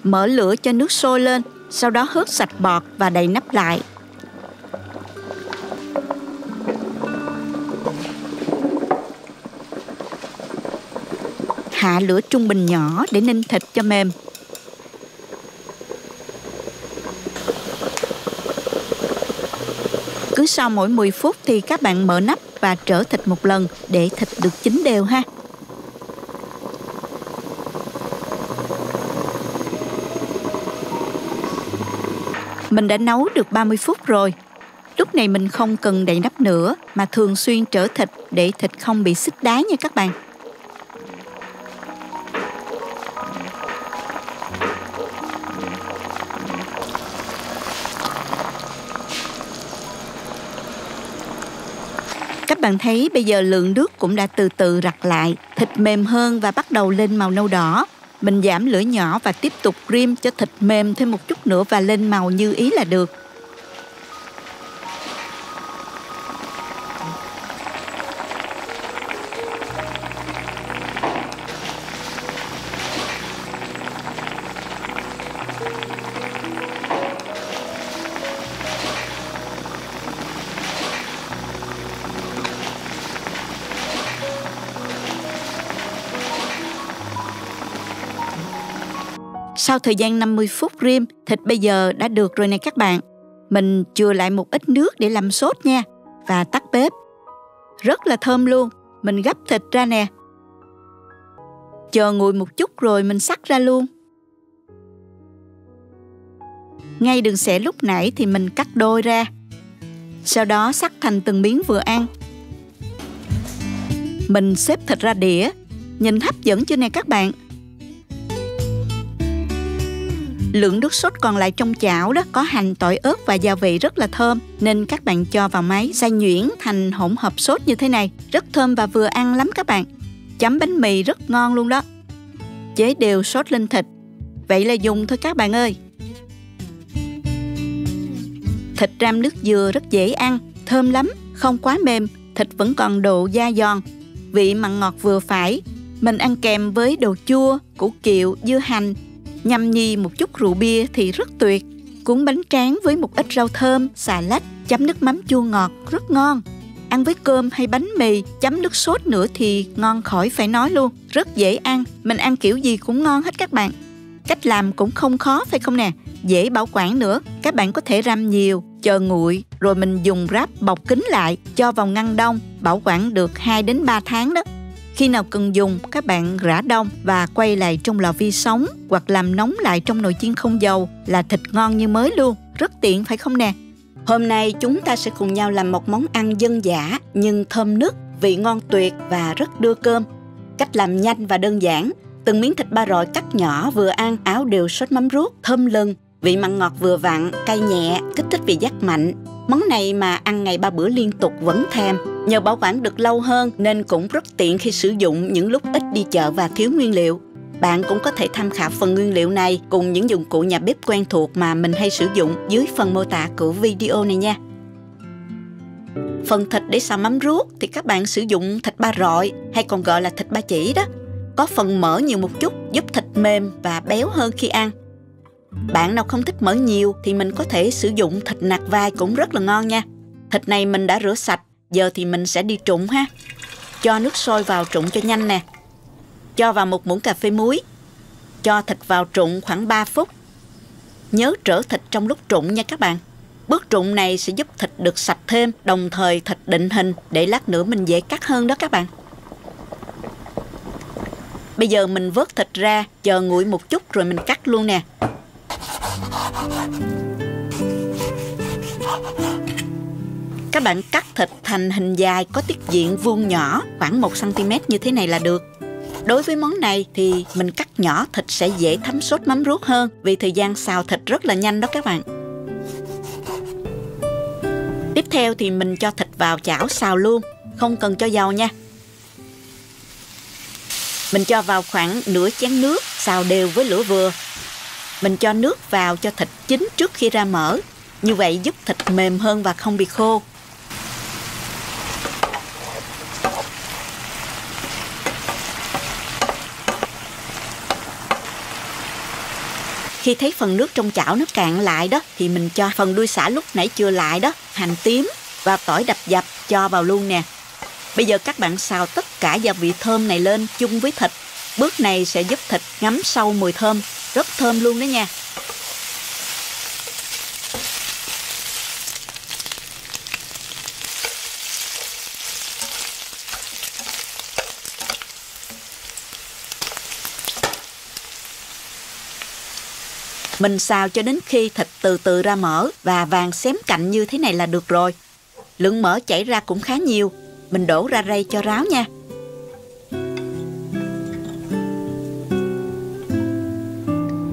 Mở lửa cho nước sôi lên, sau đó hớt sạch bọt và đậy nắp lại. Hạ lửa trung bình nhỏ để ninh thịt cho mềm. Cứ sau mỗi 10 phút thì các bạn mở nắp và trở thịt một lần để thịt được chín đều ha. Mình đã nấu được 30 phút rồi. Lúc này mình không cần đậy nắp nữa mà thường xuyên trở thịt để thịt không bị xích đá nha các bạn. Các bạn thấy bây giờ lượng nước cũng đã từ từ rặt lại, thịt mềm hơn và bắt đầu lên màu nâu đỏ. Mình giảm lửa nhỏ và tiếp tục rim cho thịt mềm thêm một chút nữa và lên màu như ý là được. Sau thời gian 50 phút rim, thịt bây giờ đã được rồi nè các bạn. Mình chừa lại một ít nước để làm sốt nha. Và tắt bếp. Rất là thơm luôn. Mình gắp thịt ra nè. Chờ nguội một chút rồi mình xắt ra luôn. Ngay đường xẻ lúc nãy thì mình cắt đôi ra. Sau đó xắt thành từng miếng vừa ăn. Mình xếp thịt ra đĩa. Nhìn hấp dẫn chưa nè các bạn? Lượng nước sốt còn lại trong chảo đó có hành, tỏi, ớt và gia vị rất là thơm, nên các bạn cho vào máy xay nhuyễn thành hỗn hợp sốt như thế này. Rất thơm và vừa ăn lắm các bạn. Chấm bánh mì rất ngon luôn đó. Chế đều sốt lên thịt. Vậy là dùng thôi các bạn ơi. Thịt ram nước dừa rất dễ ăn, thơm lắm, không quá mềm, thịt vẫn còn độ da giòn. Vị mặn ngọt vừa phải. Mình ăn kèm với đồ chua, củ kiệu, dưa hành, nhâm nhi một chút rượu bia thì rất tuyệt. Cuốn bánh tráng với một ít rau thơm, xà lách, chấm nước mắm chua ngọt rất ngon. Ăn với cơm hay bánh mì, chấm nước sốt nữa thì ngon khỏi phải nói luôn. Rất dễ ăn, mình ăn kiểu gì cũng ngon hết các bạn. Cách làm cũng không khó phải không nè? Dễ bảo quản nữa. Các bạn có thể ram nhiều, chờ nguội, rồi mình dùng wrap bọc kín lại, cho vào ngăn đông, bảo quản được 2 đến 3 tháng đó. Khi nào cần dùng, các bạn rã đông và quay lại trong lò vi sóng hoặc làm nóng lại trong nồi chiên không dầu là thịt ngon như mới luôn. Rất tiện phải không nè? Hôm nay chúng ta sẽ cùng nhau làm một món ăn dân dã nhưng thơm nức, vị ngon tuyệt và rất đưa cơm. Cách làm nhanh và đơn giản. Từng miếng thịt ba rọi cắt nhỏ vừa ăn, áo đều sốt mắm ruốc, thơm lừng, vị mặn ngọt vừa vặn, cay nhẹ, kích thích vị giác mạnh. Món này mà ăn ngày 3 bữa liên tục vẫn thèm. Nhờ bảo quản được lâu hơn nên cũng rất tiện khi sử dụng những lúc ít đi chợ và thiếu nguyên liệu. Bạn cũng có thể tham khảo phần nguyên liệu này cùng những dụng cụ nhà bếp quen thuộc mà mình hay sử dụng dưới phần mô tả của video này nha. Phần thịt để xào mắm ruốc thì các bạn sử dụng thịt ba rọi hay còn gọi là thịt ba chỉ đó. Có phần mỡ nhiều một chút giúp thịt mềm và béo hơn khi ăn. Bạn nào không thích mỡ nhiều thì mình có thể sử dụng thịt nạc vai cũng rất là ngon nha. Thịt này mình đã rửa sạch, giờ thì mình sẽ đi trụng ha. Cho nước sôi vào trụng cho nhanh nè. Cho vào 1 muỗng cà phê muối. Cho thịt vào trụng khoảng 3 phút. Nhớ rửa thịt trong lúc trụng nha các bạn. Bước trụng này sẽ giúp thịt được sạch thêm, đồng thời thịt định hình để lát nữa mình dễ cắt hơn đó các bạn. Bây giờ mình vớt thịt ra, chờ nguội một chút rồi mình cắt luôn nè. Các bạn cắt thịt thành hình dài có tiết diện vuông nhỏ khoảng 1 cm như thế này là được. Đối với món này thì mình cắt nhỏ thịt sẽ dễ thấm sốt mắm ruốc hơn vì thời gian xào thịt rất là nhanh đó các bạn. Tiếp theo thì mình cho thịt vào chảo xào luôn, không cần cho dầu nha. Mình cho vào khoảng nửa chén nước, xào đều với lửa vừa. Mình cho nước vào cho thịt chín trước khi ra mỡ. Như vậy giúp thịt mềm hơn và không bị khô. Khi thấy phần nước trong chảo nó cạn lại đó thì mình cho phần đuôi sả lúc nãy chừa lại đó, hành tím và tỏi đập dập cho vào luôn nè. Bây giờ các bạn xào tất cả gia vị thơm này lên chung với thịt. Bước này sẽ giúp thịt ngấm sâu mùi thơm, rất thơm luôn đó nha. Mình xào cho đến khi thịt từ từ ra mỡ và vàng xém cạnh như thế này là được rồi. Lượng mỡ chảy ra cũng khá nhiều. Mình đổ ra rây cho ráo nha.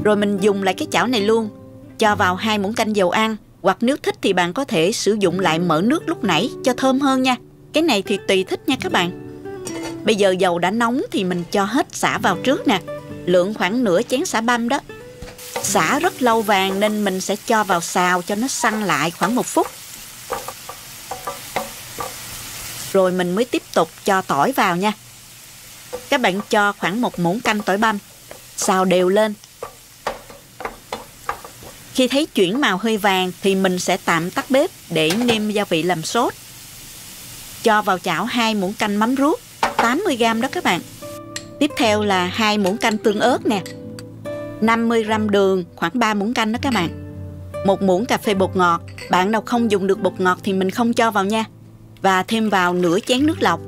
Rồi mình dùng lại cái chảo này luôn. Cho vào 2 muỗng canh dầu ăn. Hoặc nếu thích thì bạn có thể sử dụng lại mỡ nước lúc nãy cho thơm hơn nha. Cái này thì tùy thích nha các bạn. Bây giờ dầu đã nóng thì mình cho hết sả vào trước nè. Lượng khoảng nửa chén sả băm đó. Sả rất lâu vàng nên mình sẽ cho vào xào cho nó săn lại khoảng 1 phút. Rồi mình mới tiếp tục cho tỏi vào nha. Các bạn cho khoảng 1 muỗng canh tỏi băm. Xào đều lên. Khi thấy chuyển màu hơi vàng thì mình sẽ tạm tắt bếp để nêm gia vị làm sốt. Cho vào chảo 2 muỗng canh mắm ruốc 80g đó các bạn. Tiếp theo là 2 muỗng canh tương ớt nè, 50g đường, khoảng 3 muỗng canh đó các bạn. 1 muỗng cà phê bột ngọt. Bạn nào không dùng được bột ngọt thì mình không cho vào nha. Và thêm vào nửa chén nước lọc.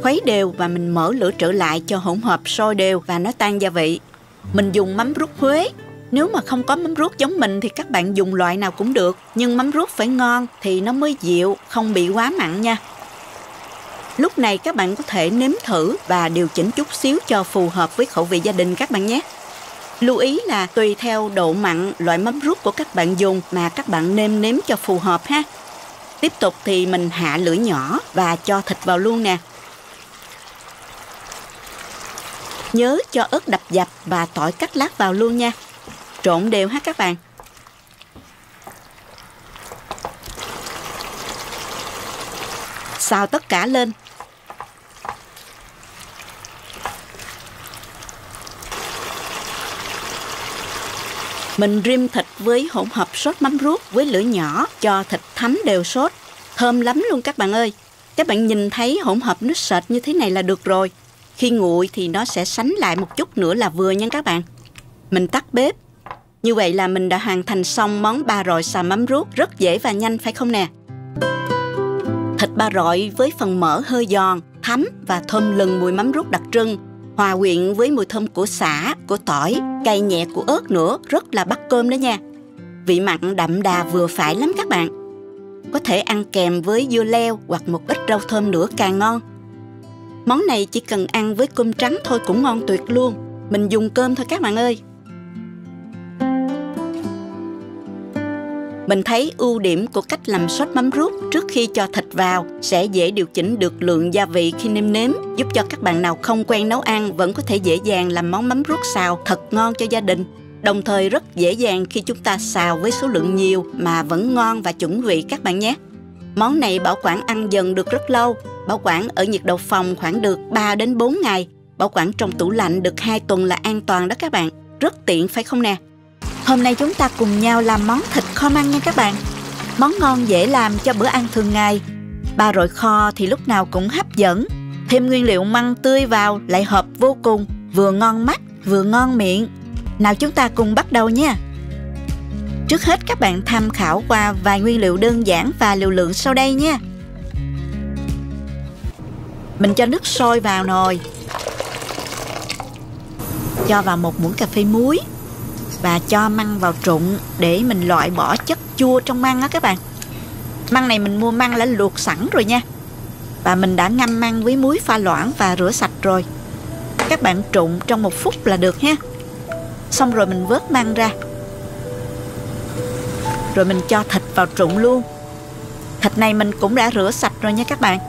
Khuấy đều và mình mở lửa trở lại cho hỗn hợp sôi đều và nó tan gia vị. Mình dùng mắm ruốc Huế. Nếu mà không có mắm ruốc giống mình thì các bạn dùng loại nào cũng được. Nhưng mắm ruốc phải ngon thì nó mới dịu, không bị quá mặn nha. Lúc này các bạn có thể nếm thử và điều chỉnh chút xíu cho phù hợp với khẩu vị gia đình các bạn nhé. Lưu ý là tùy theo độ mặn, loại mắm ruốc của các bạn dùng mà các bạn nêm cho phù hợp ha. Tiếp tục thì mình hạ lửa nhỏ và cho thịt vào luôn nè. Nhớ cho ớt đập dập và tỏi cắt lát vào luôn nha. Trộn đều ha các bạn. Xào tất cả lên. Mình rim thịt với hỗn hợp sốt mắm ruốc với lửa nhỏ cho thịt thấm đều sốt. Thơm lắm luôn các bạn ơi. Các bạn nhìn thấy hỗn hợp nó sệt như thế này là được rồi. Khi nguội thì nó sẽ sánh lại một chút nữa là vừa nha các bạn. Mình tắt bếp. Như vậy là mình đã hoàn thành xong món ba rọi xào mắm ruốc. Rất dễ và nhanh phải không nè? Thịt ba rọi với phần mỡ hơi giòn, thấm và thơm lừng mùi mắm ruốc đặc trưng. Hòa quyện với mùi thơm của sả, của tỏi, cay nhẹ của ớt nữa, rất là bắt cơm đó nha. Vị mặn đậm đà vừa phải lắm các bạn. Có thể ăn kèm với dưa leo hoặc một ít rau thơm nữa càng ngon. Món này chỉ cần ăn với cơm trắng thôi cũng ngon tuyệt luôn. Mình dùng cơm thôi các bạn ơi. Mình thấy ưu điểm của cách làm sốt mắm ruốc trước khi cho thịt vào sẽ dễ điều chỉnh được lượng gia vị khi nêm nếm, giúp cho các bạn nào không quen nấu ăn vẫn có thể dễ dàng làm món mắm ruốc xào thật ngon cho gia đình. Đồng thời rất dễ dàng khi chúng ta xào với số lượng nhiều mà vẫn ngon và chuẩn vị các bạn nhé. Món này bảo quản ăn dần được rất lâu, bảo quản ở nhiệt độ phòng khoảng được 3 đến 4 ngày, bảo quản trong tủ lạnh được 2 tuần là an toàn đó các bạn. Rất tiện phải không nè? Hôm nay chúng ta cùng nhau làm món thịt kho măng nha các bạn. Món ngon dễ làm cho bữa ăn thường ngày. Ba rọi kho thì lúc nào cũng hấp dẫn. Thêm nguyên liệu măng tươi vào lại hợp vô cùng. Vừa ngon mắt, vừa ngon miệng. Nào chúng ta cùng bắt đầu nha. Trước hết các bạn tham khảo qua vài nguyên liệu đơn giản và liều lượng sau đây nha. Mình cho nước sôi vào nồi. Cho vào 1 muỗng cà phê muối. Và cho măng vào trụng để mình loại bỏ chất chua trong măng á các bạn. Măng này mình mua măng đã luộc sẵn rồi nha. Và mình đã ngâm măng với muối pha loãng và rửa sạch rồi. Các bạn trụng trong 1 phút là được ha. Xong rồi mình vớt măng ra. Rồi mình cho thịt vào trụng luôn. Thịt này mình cũng đã rửa sạch rồi nha các bạn.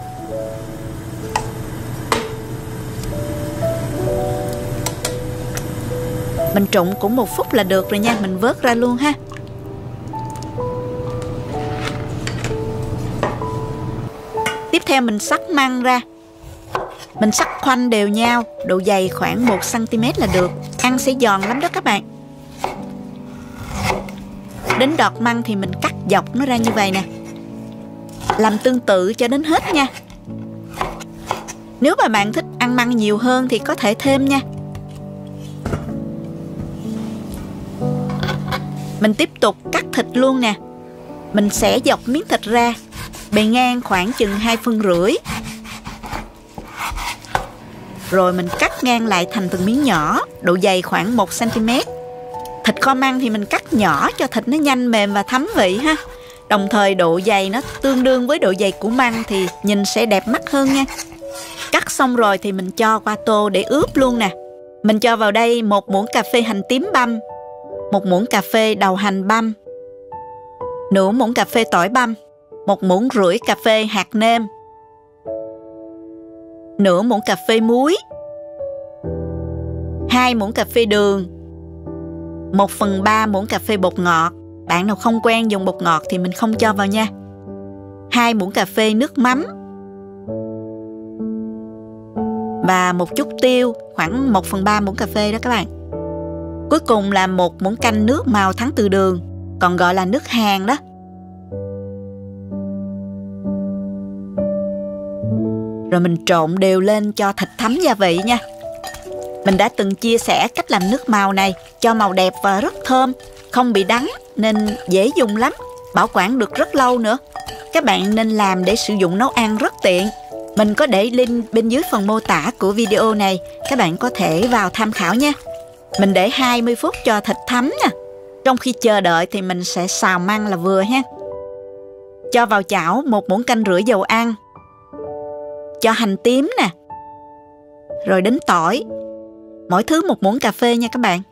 Mình trụng cũng 1 phút là được rồi nha. Mình vớt ra luôn ha. Tiếp theo mình xắt măng ra. Mình xắt khoanh đều nhau, độ dày khoảng 1 cm là được. Ăn sẽ giòn lắm đó các bạn. Đến đọt măng thì mình cắt dọc nó ra như vậy nè. Làm tương tự cho đến hết nha. Nếu mà bạn thích ăn măng nhiều hơn thì có thể thêm nha. Mình tiếp tục cắt thịt luôn nè. Mình xẻ dọc miếng thịt ra, bề ngang khoảng chừng 2,5 phân. Rồi mình cắt ngang lại thành từng miếng nhỏ, độ dày khoảng 1 cm. Thịt kho măng thì mình cắt nhỏ cho thịt nó nhanh mềm và thấm vị ha. Đồng thời độ dày nó tương đương với độ dày của măng thì nhìn sẽ đẹp mắt hơn nha. Cắt xong rồi thì mình cho qua tô để ướp luôn nè. Mình cho vào đây 1 muỗng cà phê hành tím băm, 1 muỗng cà phê đậu hành băm, nửa muỗng cà phê tỏi băm, 1,5 muỗng cà phê hạt nêm, nửa muỗng cà phê muối, 2 muỗng cà phê đường, 1/3 muỗng cà phê bột ngọt. Bạn nào không quen dùng bột ngọt thì mình không cho vào nha. 2 muỗng cà phê nước mắm. Và một chút tiêu, khoảng 1/3 muỗng cà phê đó các bạn. Cuối cùng là 1 muỗng canh nước màu thắng từ đường, còn gọi là nước hàn đó. Rồi mình trộn đều lên cho thịt thấm gia vị nha. Mình đã từng chia sẻ cách làm nước màu này, cho màu đẹp và rất thơm, không bị đắng nên dễ dùng lắm, bảo quản được rất lâu nữa. Các bạn nên làm để sử dụng nấu ăn rất tiện. Mình có để link bên dưới phần mô tả của video này, các bạn có thể vào tham khảo nha. Mình để 20 phút cho thịt thấm nha. Trong khi chờ đợi thì mình sẽ xào măng là vừa ha. Cho vào chảo 1 muỗng canh rưỡi dầu ăn. Cho hành tím nè. Rồi đến tỏi. Mỗi thứ 1 muỗng cà phê nha các bạn.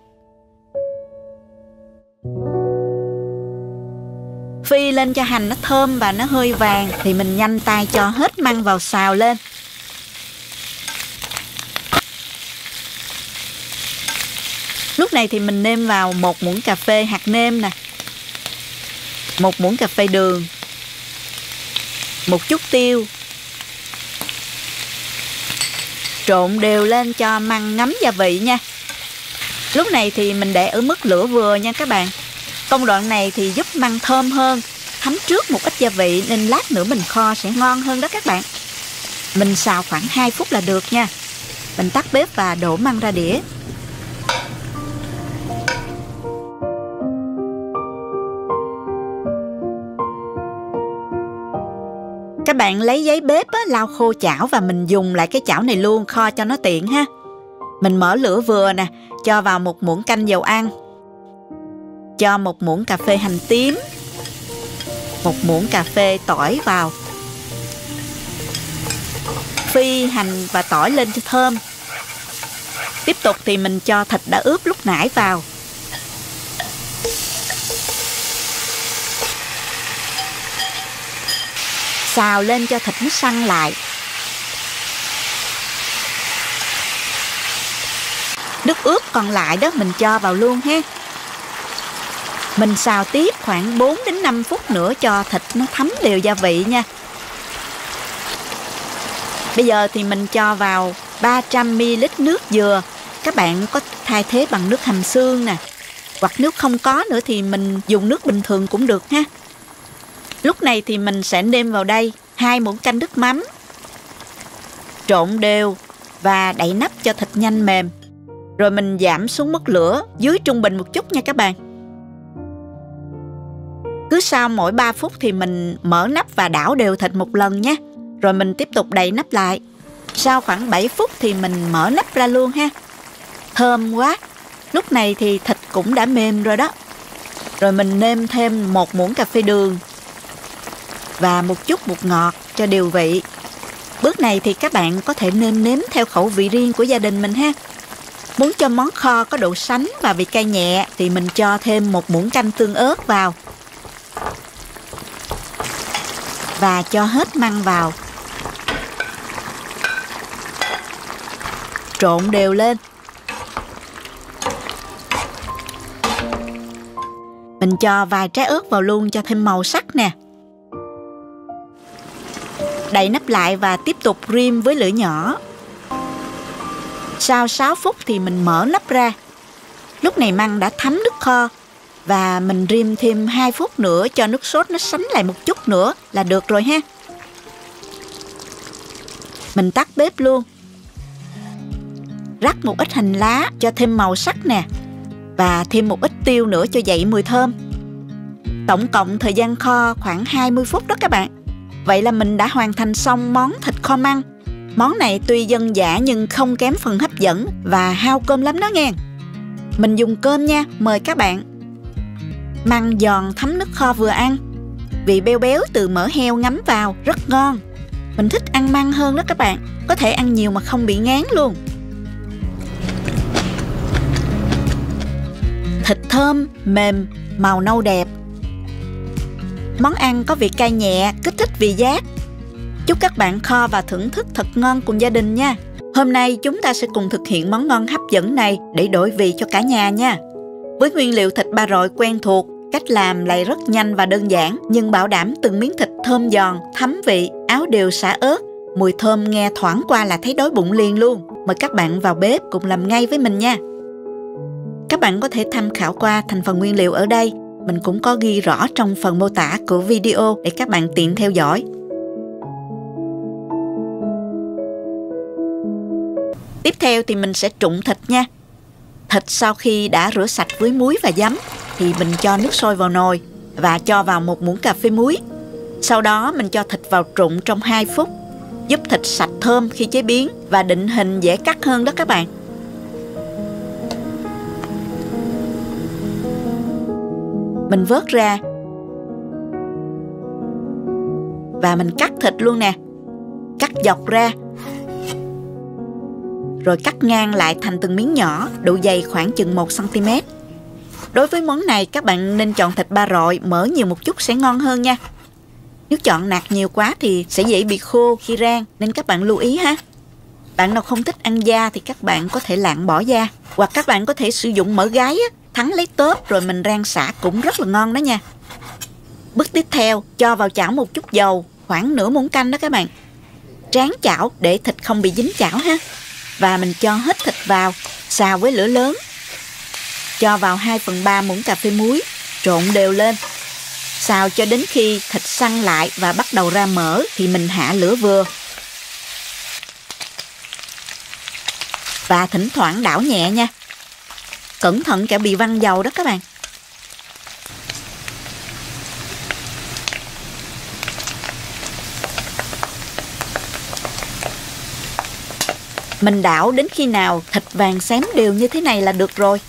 Phi lên cho hành nó thơm và nó hơi vàng thì mình nhanh tay cho hết măng vào xào lên. Lúc này thì mình nêm vào 1 muỗng cà phê hạt nêm nè, 1 muỗng cà phê đường, một chút tiêu. Trộn đều lên cho măng ngấm gia vị nha. Lúc này thì mình để ở mức lửa vừa nha các bạn. Công đoạn này thì giúp măng thơm hơn, thấm trước một ít gia vị nên lát nữa mình kho sẽ ngon hơn đó các bạn. Mình xào khoảng 2 phút là được nha. Mình tắt bếp và đổ măng ra đĩa. Các bạn lấy giấy bếp lau khô chảo và mình dùng lại cái chảo này luôn, kho cho nó tiện ha. Mình mở lửa vừa nè, cho vào 1 muỗng canh dầu ăn. Cho 1 muỗng cà phê hành tím, 1 muỗng cà phê tỏi vào. Phi hành và tỏi lên cho thơm. Tiếp tục thì mình cho thịt đã ướp lúc nãy vào. Xào lên cho thịt nó săn lại. Nước ướp còn lại đó mình cho vào luôn ha. Mình xào tiếp khoảng 4 đến 5 phút nữa cho thịt nó thấm đều gia vị nha. Bây giờ thì mình cho vào 300ml nước dừa. Các bạn có thay thế bằng nước hầm xương nè. Hoặc nếu không có nữa thì mình dùng nước bình thường cũng được ha. Lúc này thì mình sẽ nêm vào đây 2 muỗng canh nước mắm. Trộn đều và đậy nắp cho thịt nhanh mềm. Rồi mình giảm xuống mức lửa dưới trung bình một chút nha các bạn. Cứ sau mỗi 3 phút thì mình mở nắp và đảo đều thịt một lần nhé. Rồi mình tiếp tục đậy nắp lại. Sau khoảng 7 phút thì mình mở nắp ra luôn ha. Thơm quá. Lúc này thì thịt cũng đã mềm rồi đó. Rồi mình nêm thêm 1 muỗng cà phê đường. và một chút bột ngọt cho điều vị. Bước này thì các bạn có thể nêm nếm theo khẩu vị riêng của gia đình mình ha. Muốn cho món kho có độ sánh và vị cay nhẹ thì mình cho thêm một muỗng canh tương ớt vào. Và cho hết măng vào. Trộn đều lên. Mình cho vài trái ớt vào luôn cho thêm màu sắc nè. Đậy nắp lại và tiếp tục rim với lửa nhỏ. Sau 6 phút thì mình mở nắp ra. Lúc này măng đã thấm nước kho. Và mình rim thêm 2 phút nữa cho nước sốt nó sánh lại một chút nữa là được rồi ha. Mình tắt bếp luôn. Rắc một ít hành lá cho thêm màu sắc nè. Và thêm một ít tiêu nữa cho dậy mùi thơm. Tổng cộng thời gian kho khoảng 20 phút đó các bạn. Vậy là mình đã hoàn thành xong món thịt kho măng. Món này tuy dân dã nhưng không kém phần hấp dẫn và hao cơm lắm đó nghe. Mình dùng cơm nha, mời các bạn. Măng giòn thấm nước kho vừa ăn. Vị béo béo từ mỡ heo ngấm vào, rất ngon. Mình thích ăn măng hơn đó các bạn. Có thể ăn nhiều mà không bị ngán luôn. Thịt thơm, mềm, màu nâu đẹp. Món ăn có vị cay nhẹ, kích thích vị giác. Chúc các bạn kho và thưởng thức thật ngon cùng gia đình nha. Hôm nay chúng ta sẽ cùng thực hiện món ngon hấp dẫn này để đổi vị cho cả nhà nha. Với nguyên liệu thịt ba rọi quen thuộc, cách làm lại rất nhanh và đơn giản, nhưng bảo đảm từng miếng thịt thơm giòn, thấm vị, áo đều xả ớt. Mùi thơm nghe thoảng qua là thấy đói bụng liền luôn. Mời các bạn vào bếp cùng làm ngay với mình nha. Các bạn có thể tham khảo qua thành phần nguyên liệu ở đây. Mình cũng có ghi rõ trong phần mô tả của video để các bạn tiện theo dõi. Tiếp theo thì mình sẽ trụng thịt nha. Thịt sau khi đã rửa sạch với muối và giấm thì mình cho nước sôi vào nồi và cho vào một muỗng cà phê muối. Sau đó mình cho thịt vào trụng trong 2 phút, giúp thịt sạch thơm khi chế biến và định hình dễ cắt hơn đó các bạn. Mình vớt ra và mình cắt thịt luôn nè. Cắt dọc ra rồi cắt ngang lại thành từng miếng nhỏ, độ dày khoảng chừng 1 cm. Đối với món này các bạn nên chọn thịt ba rọi mỡ nhiều một chút sẽ ngon hơn nha. Nếu chọn nạc nhiều quá thì sẽ dễ bị khô khi rang, nên các bạn lưu ý ha. Bạn nào không thích ăn da thì các bạn có thể lạng bỏ da, hoặc các bạn có thể sử dụng mỡ gái á, thắng lấy tớp rồi mình rang xả cũng rất là ngon đó nha. Bước tiếp theo, cho vào chảo một chút dầu, khoảng nửa muỗng canh đó các bạn. Tráng chảo để thịt không bị dính chảo ha. Và mình cho hết thịt vào, xào với lửa lớn. Cho vào 2/3 muỗng cà phê muối, trộn đều lên. Xào cho đến khi thịt săn lại và bắt đầu ra mỡ thì mình hạ lửa vừa. Và thỉnh thoảng đảo nhẹ nha. Cẩn thận kẻo bị văng dầu đó các bạn. Mình đảo đến khi nào thịt vàng xém đều như thế này là được rồi.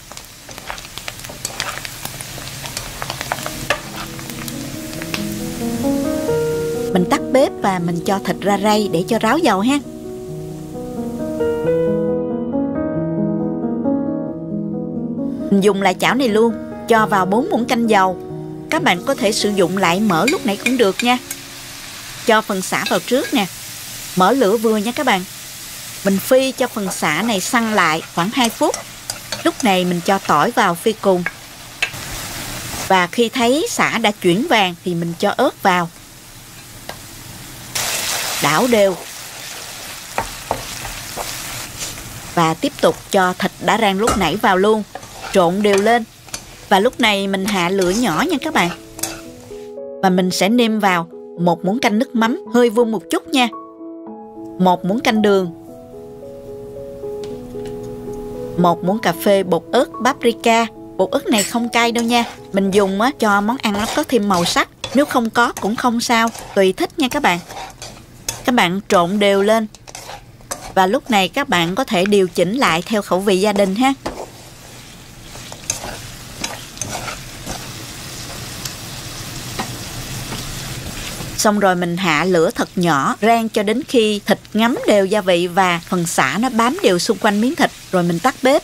Mình tắt bếp và mình cho thịt ra rây để cho ráo dầu ha. Mình dùng lại chảo này luôn, cho vào 4 muỗng canh dầu. Các bạn có thể sử dụng lại mỡ lúc nãy cũng được nha. Cho phần sả vào trước nè. Mở lửa vừa nha các bạn. Mình phi cho phần sả này săn lại khoảng 2 phút. Lúc này mình cho tỏi vào phi cùng. Và khi thấy sả đã chuyển vàng thì mình cho ớt vào. Đảo đều. Và tiếp tục cho thịt đã rang lúc nãy vào luôn. Trộn đều lên. Và lúc này mình hạ lửa nhỏ nha các bạn. Và mình sẽ nêm vào 1 muỗng canh nước mắm hơi vung một chút nha. 1 muỗng canh đường. 1 muỗng cà phê bột ớt paprika. Bột ớt này không cay đâu nha. Mình dùng cho món ăn nó có thêm màu sắc. Nếu không có cũng không sao, tùy thích nha các bạn. Các bạn trộn đều lên. Và lúc này các bạn có thể điều chỉnh lại theo khẩu vị gia đình ha. Xong rồi mình hạ lửa thật nhỏ, rang cho đến khi thịt ngấm đều gia vị và phần sả nó bám đều xung quanh miếng thịt, rồi mình tắt bếp.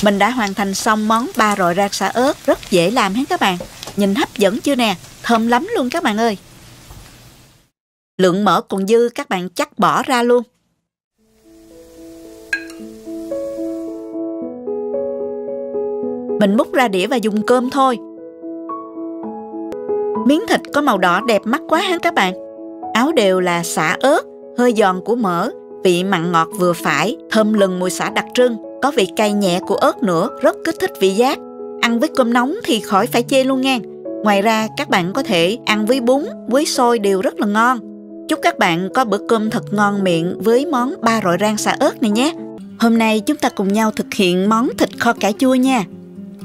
Mình đã hoàn thành xong món 3 rọi rang xả ớt, rất dễ làm hết các bạn. Nhìn hấp dẫn chưa nè, thơm lắm luôn các bạn ơi. Lượng mỡ còn dư các bạn chắc bỏ ra luôn. Mình múc ra đĩa và dùng cơm thôi. Miếng thịt có màu đỏ đẹp mắt quá ha các bạn. Áo đều là sả ớt, hơi giòn của mỡ, vị mặn ngọt vừa phải, thơm lừng mùi sả đặc trưng, có vị cay nhẹ của ớt nữa, rất kích thích vị giác. Ăn với cơm nóng thì khỏi phải chê luôn nha. Ngoài ra các bạn có thể ăn với bún, với xôi đều rất là ngon. Chúc các bạn có bữa cơm thật ngon miệng với món 3 rọi rang xả ớt này nhé. Hôm nay chúng ta cùng nhau thực hiện món thịt kho cải chua nha.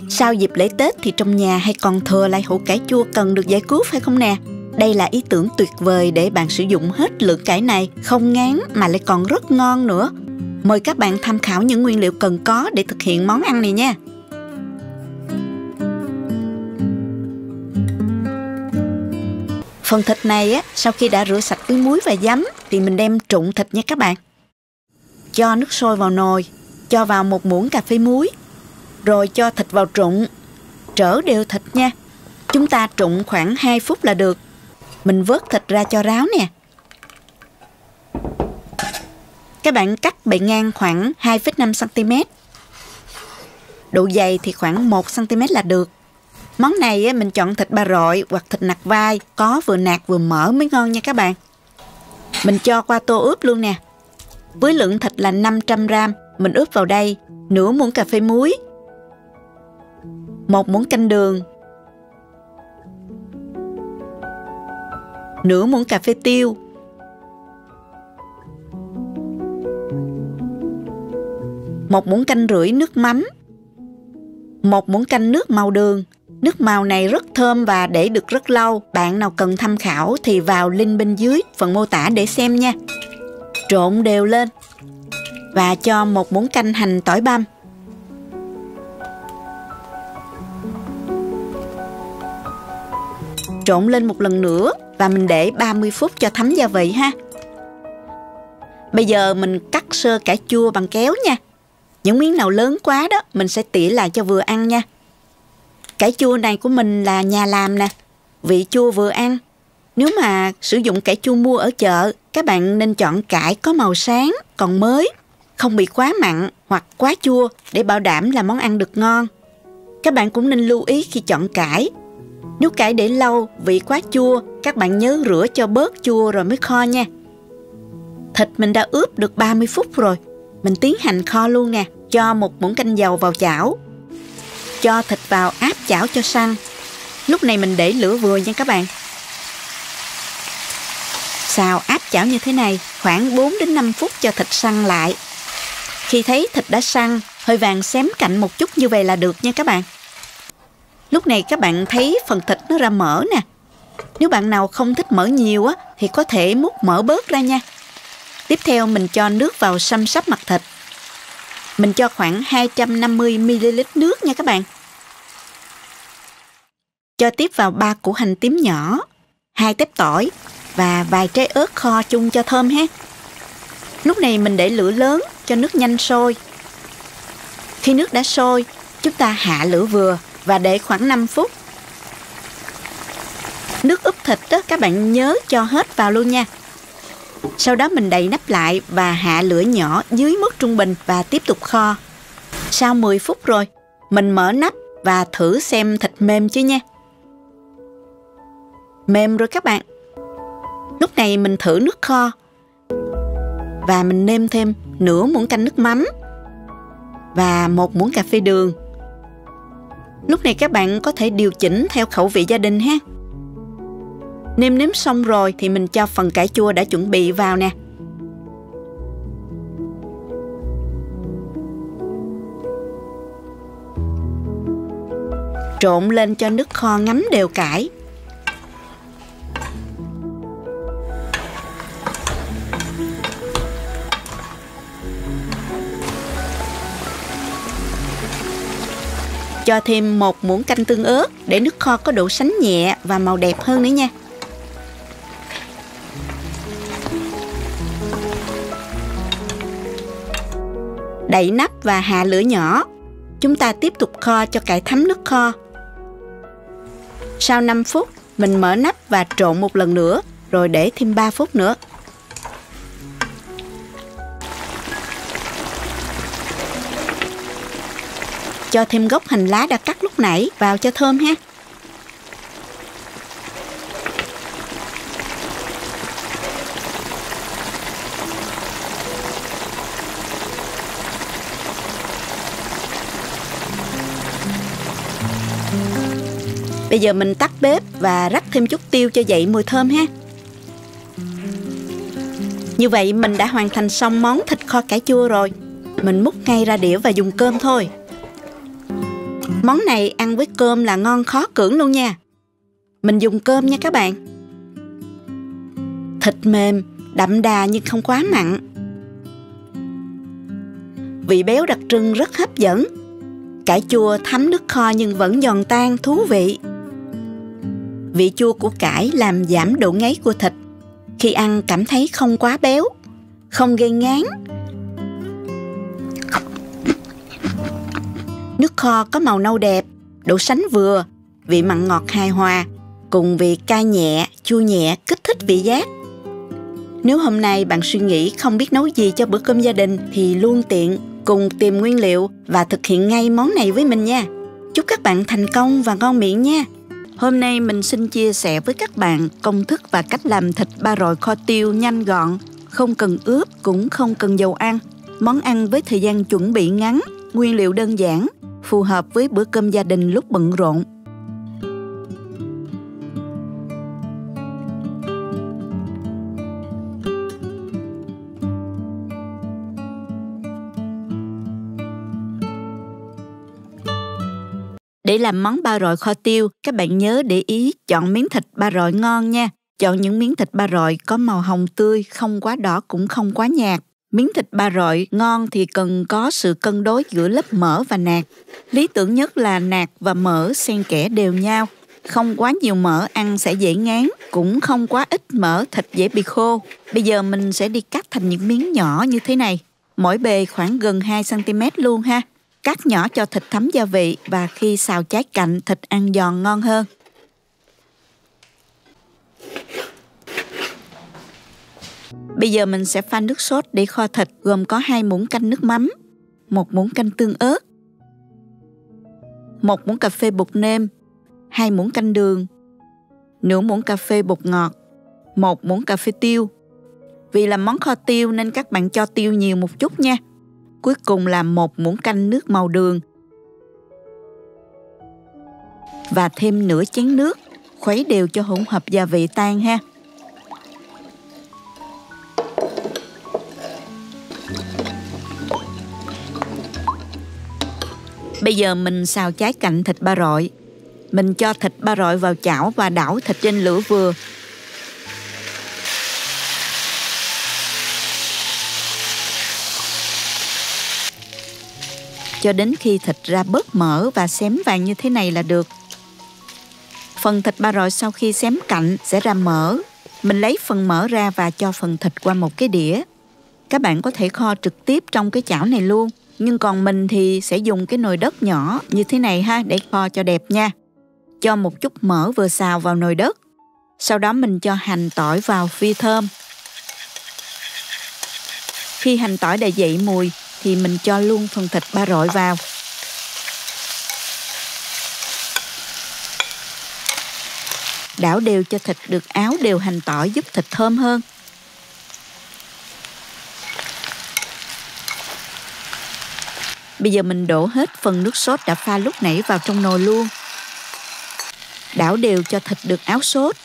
Sau dịp lễ Tết thì trong nhà hay còn thừa lại hũ cải chua cần được giải cứu phải không nè? Đây là ý tưởng tuyệt vời để bạn sử dụng hết lượng cải này, không ngán mà lại còn rất ngon nữa. Mời các bạn tham khảo những nguyên liệu cần có để thực hiện món ăn này nha. Phần thịt này á, sau khi đã rửa sạch với muối và giấm thì mình đem trụng thịt nha các bạn. Cho nước sôi vào nồi, cho vào 1 muỗng cà phê muối, rồi cho thịt vào trụng, trở đều thịt nha. Chúng ta trụng khoảng 2 phút là được. Mình vớt thịt ra cho ráo nè. Các bạn cắt bề ngang khoảng 2,5 cm. Độ dày thì khoảng 1 cm là được. Món này mình chọn thịt ba rọi hoặc thịt nạc vai, có vừa nạc vừa mỡ mới ngon nha các bạn. Mình cho qua tô ướp luôn nè. Với lượng thịt là 500g, mình ướp vào đây nửa muỗng cà phê muối, 1 muỗng canh đường, nửa muỗng cà phê tiêu, 1 muỗng canh rưỡi nước mắm, 1 muỗng canh nước màu đường. Nước màu này rất thơm và để được rất lâu. Bạn nào cần tham khảo thì vào link bên dưới phần mô tả để xem nha. Trộn đều lên và cho 1 muỗng canh hành tỏi băm. Trộn lên một lần nữa và mình để 30 phút cho thấm gia vị ha. Bây giờ mình cắt sơ cải chua bằng kéo nha. Những miếng nào lớn quá đó mình sẽ tỉa lại cho vừa ăn nha. Cải chua này của mình là nhà làm nè, vị chua vừa ăn. Nếu mà sử dụng cải chua mua ở chợ, các bạn nên chọn cải có màu sáng, còn mới, không bị quá mặn hoặc quá chua để bảo đảm là món ăn được ngon. Các bạn cũng nên lưu ý khi chọn cải. Nếu cải để lâu, vị quá chua, các bạn nhớ rửa cho bớt chua rồi mới kho nha. Thịt mình đã ướp được 30 phút rồi. Mình tiến hành kho luôn nè. Cho 1 muỗng canh dầu vào chảo. Cho thịt vào áp chảo cho săn. Lúc này mình để lửa vừa nha các bạn. Xào áp chảo như thế này khoảng 4 đến 5 phút cho thịt săn lại. Khi thấy thịt đã săn, hơi vàng xém cạnh một chút như vậy là được nha các bạn. Lúc này các bạn thấy phần thịt nó ra mỡ nè. Nếu bạn nào không thích mỡ nhiều á, thì có thể múc mỡ bớt ra nha. Tiếp theo mình cho nước vào xăm sắp mặt thịt. Mình cho khoảng 250ml nước nha các bạn. Cho tiếp vào 3 củ hành tím nhỏ, 2 tép tỏi và vài trái ớt kho chung cho thơm ha. Lúc này mình để lửa lớn cho nước nhanh sôi. Khi nước đã sôi, chúng ta hạ lửa vừa và để khoảng 5 phút. Nước ướp thịt đó các bạn nhớ cho hết vào luôn nha. Sau đó mình đậy nắp lại và hạ lửa nhỏ dưới mức trung bình và tiếp tục kho. Sau 10 phút rồi, mình mở nắp và thử xem thịt mềm chưa nha. Mềm rồi các bạn. Lúc này mình thử nước kho và mình nêm thêm nửa muỗng canh nước mắm và 1 muỗng cà phê đường. Lúc này các bạn có thể điều chỉnh theo khẩu vị gia đình ha. Nêm nếm xong rồi thì mình cho phần cải chua đã chuẩn bị vào nè. Trộn lên cho nước kho ngấm đều cải. Cho thêm 1 muỗng canh tương ớt để nước kho có độ sánh nhẹ và màu đẹp hơn nữa nha. Đậy nắp và hạ lửa nhỏ. Chúng ta tiếp tục kho cho cải thấm nước kho. Sau 5 phút, mình mở nắp và trộn một lần nữa, rồi để thêm 3 phút nữa. Cho thêm gốc hành lá đã cắt lúc nãy vào cho thơm ha. Bây giờ mình tắt bếp và rắc thêm chút tiêu cho dậy mùi thơm ha. Như vậy mình đã hoàn thành xong món thịt kho cải chua rồi. Mình múc ngay ra đĩa và dùng cơm thôi. Món này ăn với cơm là ngon khó cưỡng luôn nha. Mình dùng cơm nha các bạn. Thịt mềm, đậm đà nhưng không quá mặn. Vị béo đặc trưng rất hấp dẫn. Cải chua thấm nước kho nhưng vẫn giòn tan, thú vị. Vị chua của cải làm giảm độ ngấy của thịt. Khi ăn cảm thấy không quá béo, không gây ngán. Nước kho có màu nâu đẹp, độ sánh vừa, vị mặn ngọt hài hòa, cùng vị cay nhẹ, chua nhẹ kích thích vị giác. Nếu hôm nay bạn suy nghĩ không biết nấu gì cho bữa cơm gia đình thì luôn tiện cùng tìm nguyên liệu và thực hiện ngay món này với mình nha. Chúc các bạn thành công và ngon miệng nha. Hôm nay mình xin chia sẻ với các bạn công thức và cách làm thịt ba rọi kho tiêu nhanh gọn, không cần ướp cũng không cần dầu ăn. Món ăn với thời gian chuẩn bị ngắn, nguyên liệu đơn giản, phù hợp với bữa cơm gia đình lúc bận rộn. Để làm món ba rọi kho tiêu, các bạn nhớ để ý chọn miếng thịt ba rọi ngon nha. Chọn những miếng thịt ba rọi có màu hồng tươi, không quá đỏ cũng không quá nhạt. Miếng thịt ba rọi ngon thì cần có sự cân đối giữa lớp mỡ và nạc. Lý tưởng nhất là nạc và mỡ xen kẽ đều nhau. Không quá nhiều mỡ ăn sẽ dễ ngán, cũng không quá ít mỡ thịt dễ bị khô. Bây giờ mình sẽ đi cắt thành những miếng nhỏ như thế này. Mỗi bề khoảng gần 2 cm luôn ha. Cắt nhỏ cho thịt thấm gia vị và khi xào cháy cạnh thịt ăn giòn ngon hơn. Bây giờ mình sẽ pha nước sốt để kho thịt gồm có 2 muỗng canh nước mắm, 1 muỗng canh tương ớt, 1 muỗng cà phê bột nêm, 2 muỗng canh đường, nửa muỗng cà phê bột ngọt, 1 muỗng cà phê tiêu. Vì là món kho tiêu nên các bạn cho tiêu nhiều một chút nha. Cuối cùng là 1 muỗng canh nước màu đường và thêm nửa chén nước, khuấy đều cho hỗn hợp gia vị tan ha. Bây giờ mình xào cháy cạnh thịt ba rọi. Mình cho thịt ba rọi vào chảo và đảo thịt trên lửa vừa. Cho đến khi thịt ra bớt mỡ và xém vàng như thế này là được. Phần thịt ba rọi sau khi xém cạnh sẽ ra mỡ. Mình lấy phần mỡ ra và cho phần thịt qua một cái đĩa. Các bạn có thể kho trực tiếp trong cái chảo này luôn. Nhưng còn mình thì sẽ dùng cái nồi đất nhỏ như thế này ha, để kho cho đẹp nha. Cho một chút mỡ vừa xào vào nồi đất. Sau đó mình cho hành tỏi vào phi thơm. Khi hành tỏi đã dậy mùi thì mình cho luôn phần thịt ba rọi vào. Đảo đều cho thịt được áo đều hành tỏi giúp thịt thơm hơn. Bây giờ mình đổ hết phần nước sốt đã pha lúc nãy vào trong nồi luôn. Đảo đều cho thịt được áo sốt.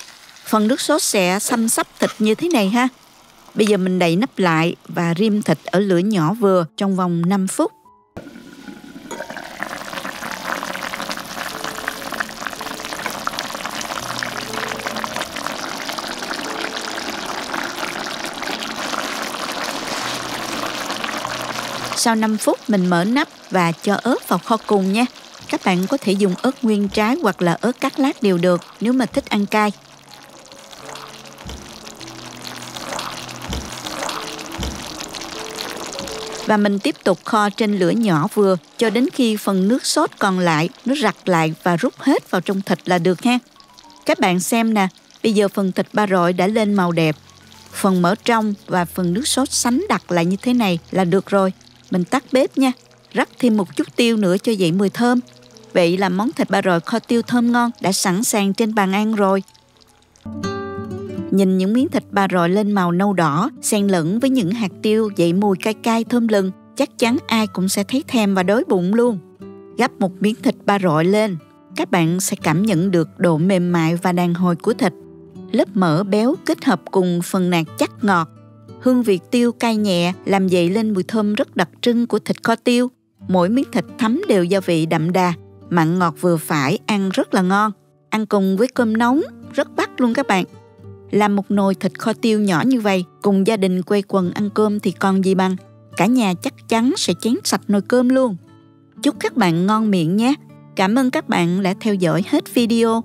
Phần nước sốt sẽ xăm xắp thịt như thế này ha. Bây giờ mình đậy nắp lại và rim thịt ở lửa nhỏ vừa trong vòng 5 phút. Sau 5 phút mình mở nắp và cho ớt vào kho cùng nha. Các bạn có thể dùng ớt nguyên trái hoặc là ớt cắt lát đều được nếu mà thích ăn cay. Và mình tiếp tục kho trên lửa nhỏ vừa cho đến khi phần nước sốt còn lại nó rặt lại và rút hết vào trong thịt là được ha. Các bạn xem nè, bây giờ phần thịt ba rọi đã lên màu đẹp. Phần mỡ trong và phần nước sốt sánh đặc lại như thế này là được rồi. Mình tắt bếp nha, rắc thêm một chút tiêu nữa cho dậy mùi thơm. Vậy là món thịt ba rọi kho tiêu thơm ngon đã sẵn sàng trên bàn ăn rồi. Nhìn những miếng thịt ba rọi lên màu nâu đỏ, xen lẫn với những hạt tiêu dậy mùi cay cay thơm lừng, chắc chắn ai cũng sẽ thấy thèm và đói bụng luôn. Gắp một miếng thịt ba rọi lên, các bạn sẽ cảm nhận được độ mềm mại và đàn hồi của thịt. Lớp mỡ béo kết hợp cùng phần nạc chắc ngọt. Hương vị tiêu cay nhẹ làm dậy lên mùi thơm rất đặc trưng của thịt kho tiêu. Mỗi miếng thịt thấm đều gia vị đậm đà, mặn ngọt vừa phải, ăn rất là ngon. Ăn cùng với cơm nóng, rất bắt luôn các bạn. Làm một nồi thịt kho tiêu nhỏ như vậy, cùng gia đình quây quần ăn cơm thì còn gì bằng. Cả nhà chắc chắn sẽ chén sạch nồi cơm luôn. Chúc các bạn ngon miệng nhé. Cảm ơn các bạn đã theo dõi hết video.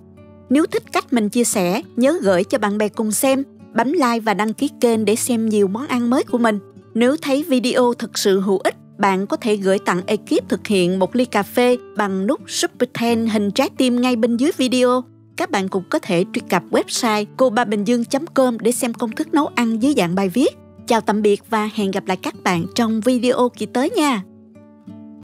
Nếu thích cách mình chia sẻ, nhớ gửi cho bạn bè cùng xem, bấm like và đăng ký kênh để xem nhiều món ăn mới của mình. Nếu thấy video thực sự hữu ích, bạn có thể gửi tặng ekip thực hiện một ly cà phê bằng nút Super Thanks hình trái tim ngay bên dưới video. Các bạn cũng có thể truy cập website cobabinhdương.com để xem công thức nấu ăn dưới dạng bài viết. Chào tạm biệt và hẹn gặp lại các bạn trong video kỳ tới nha.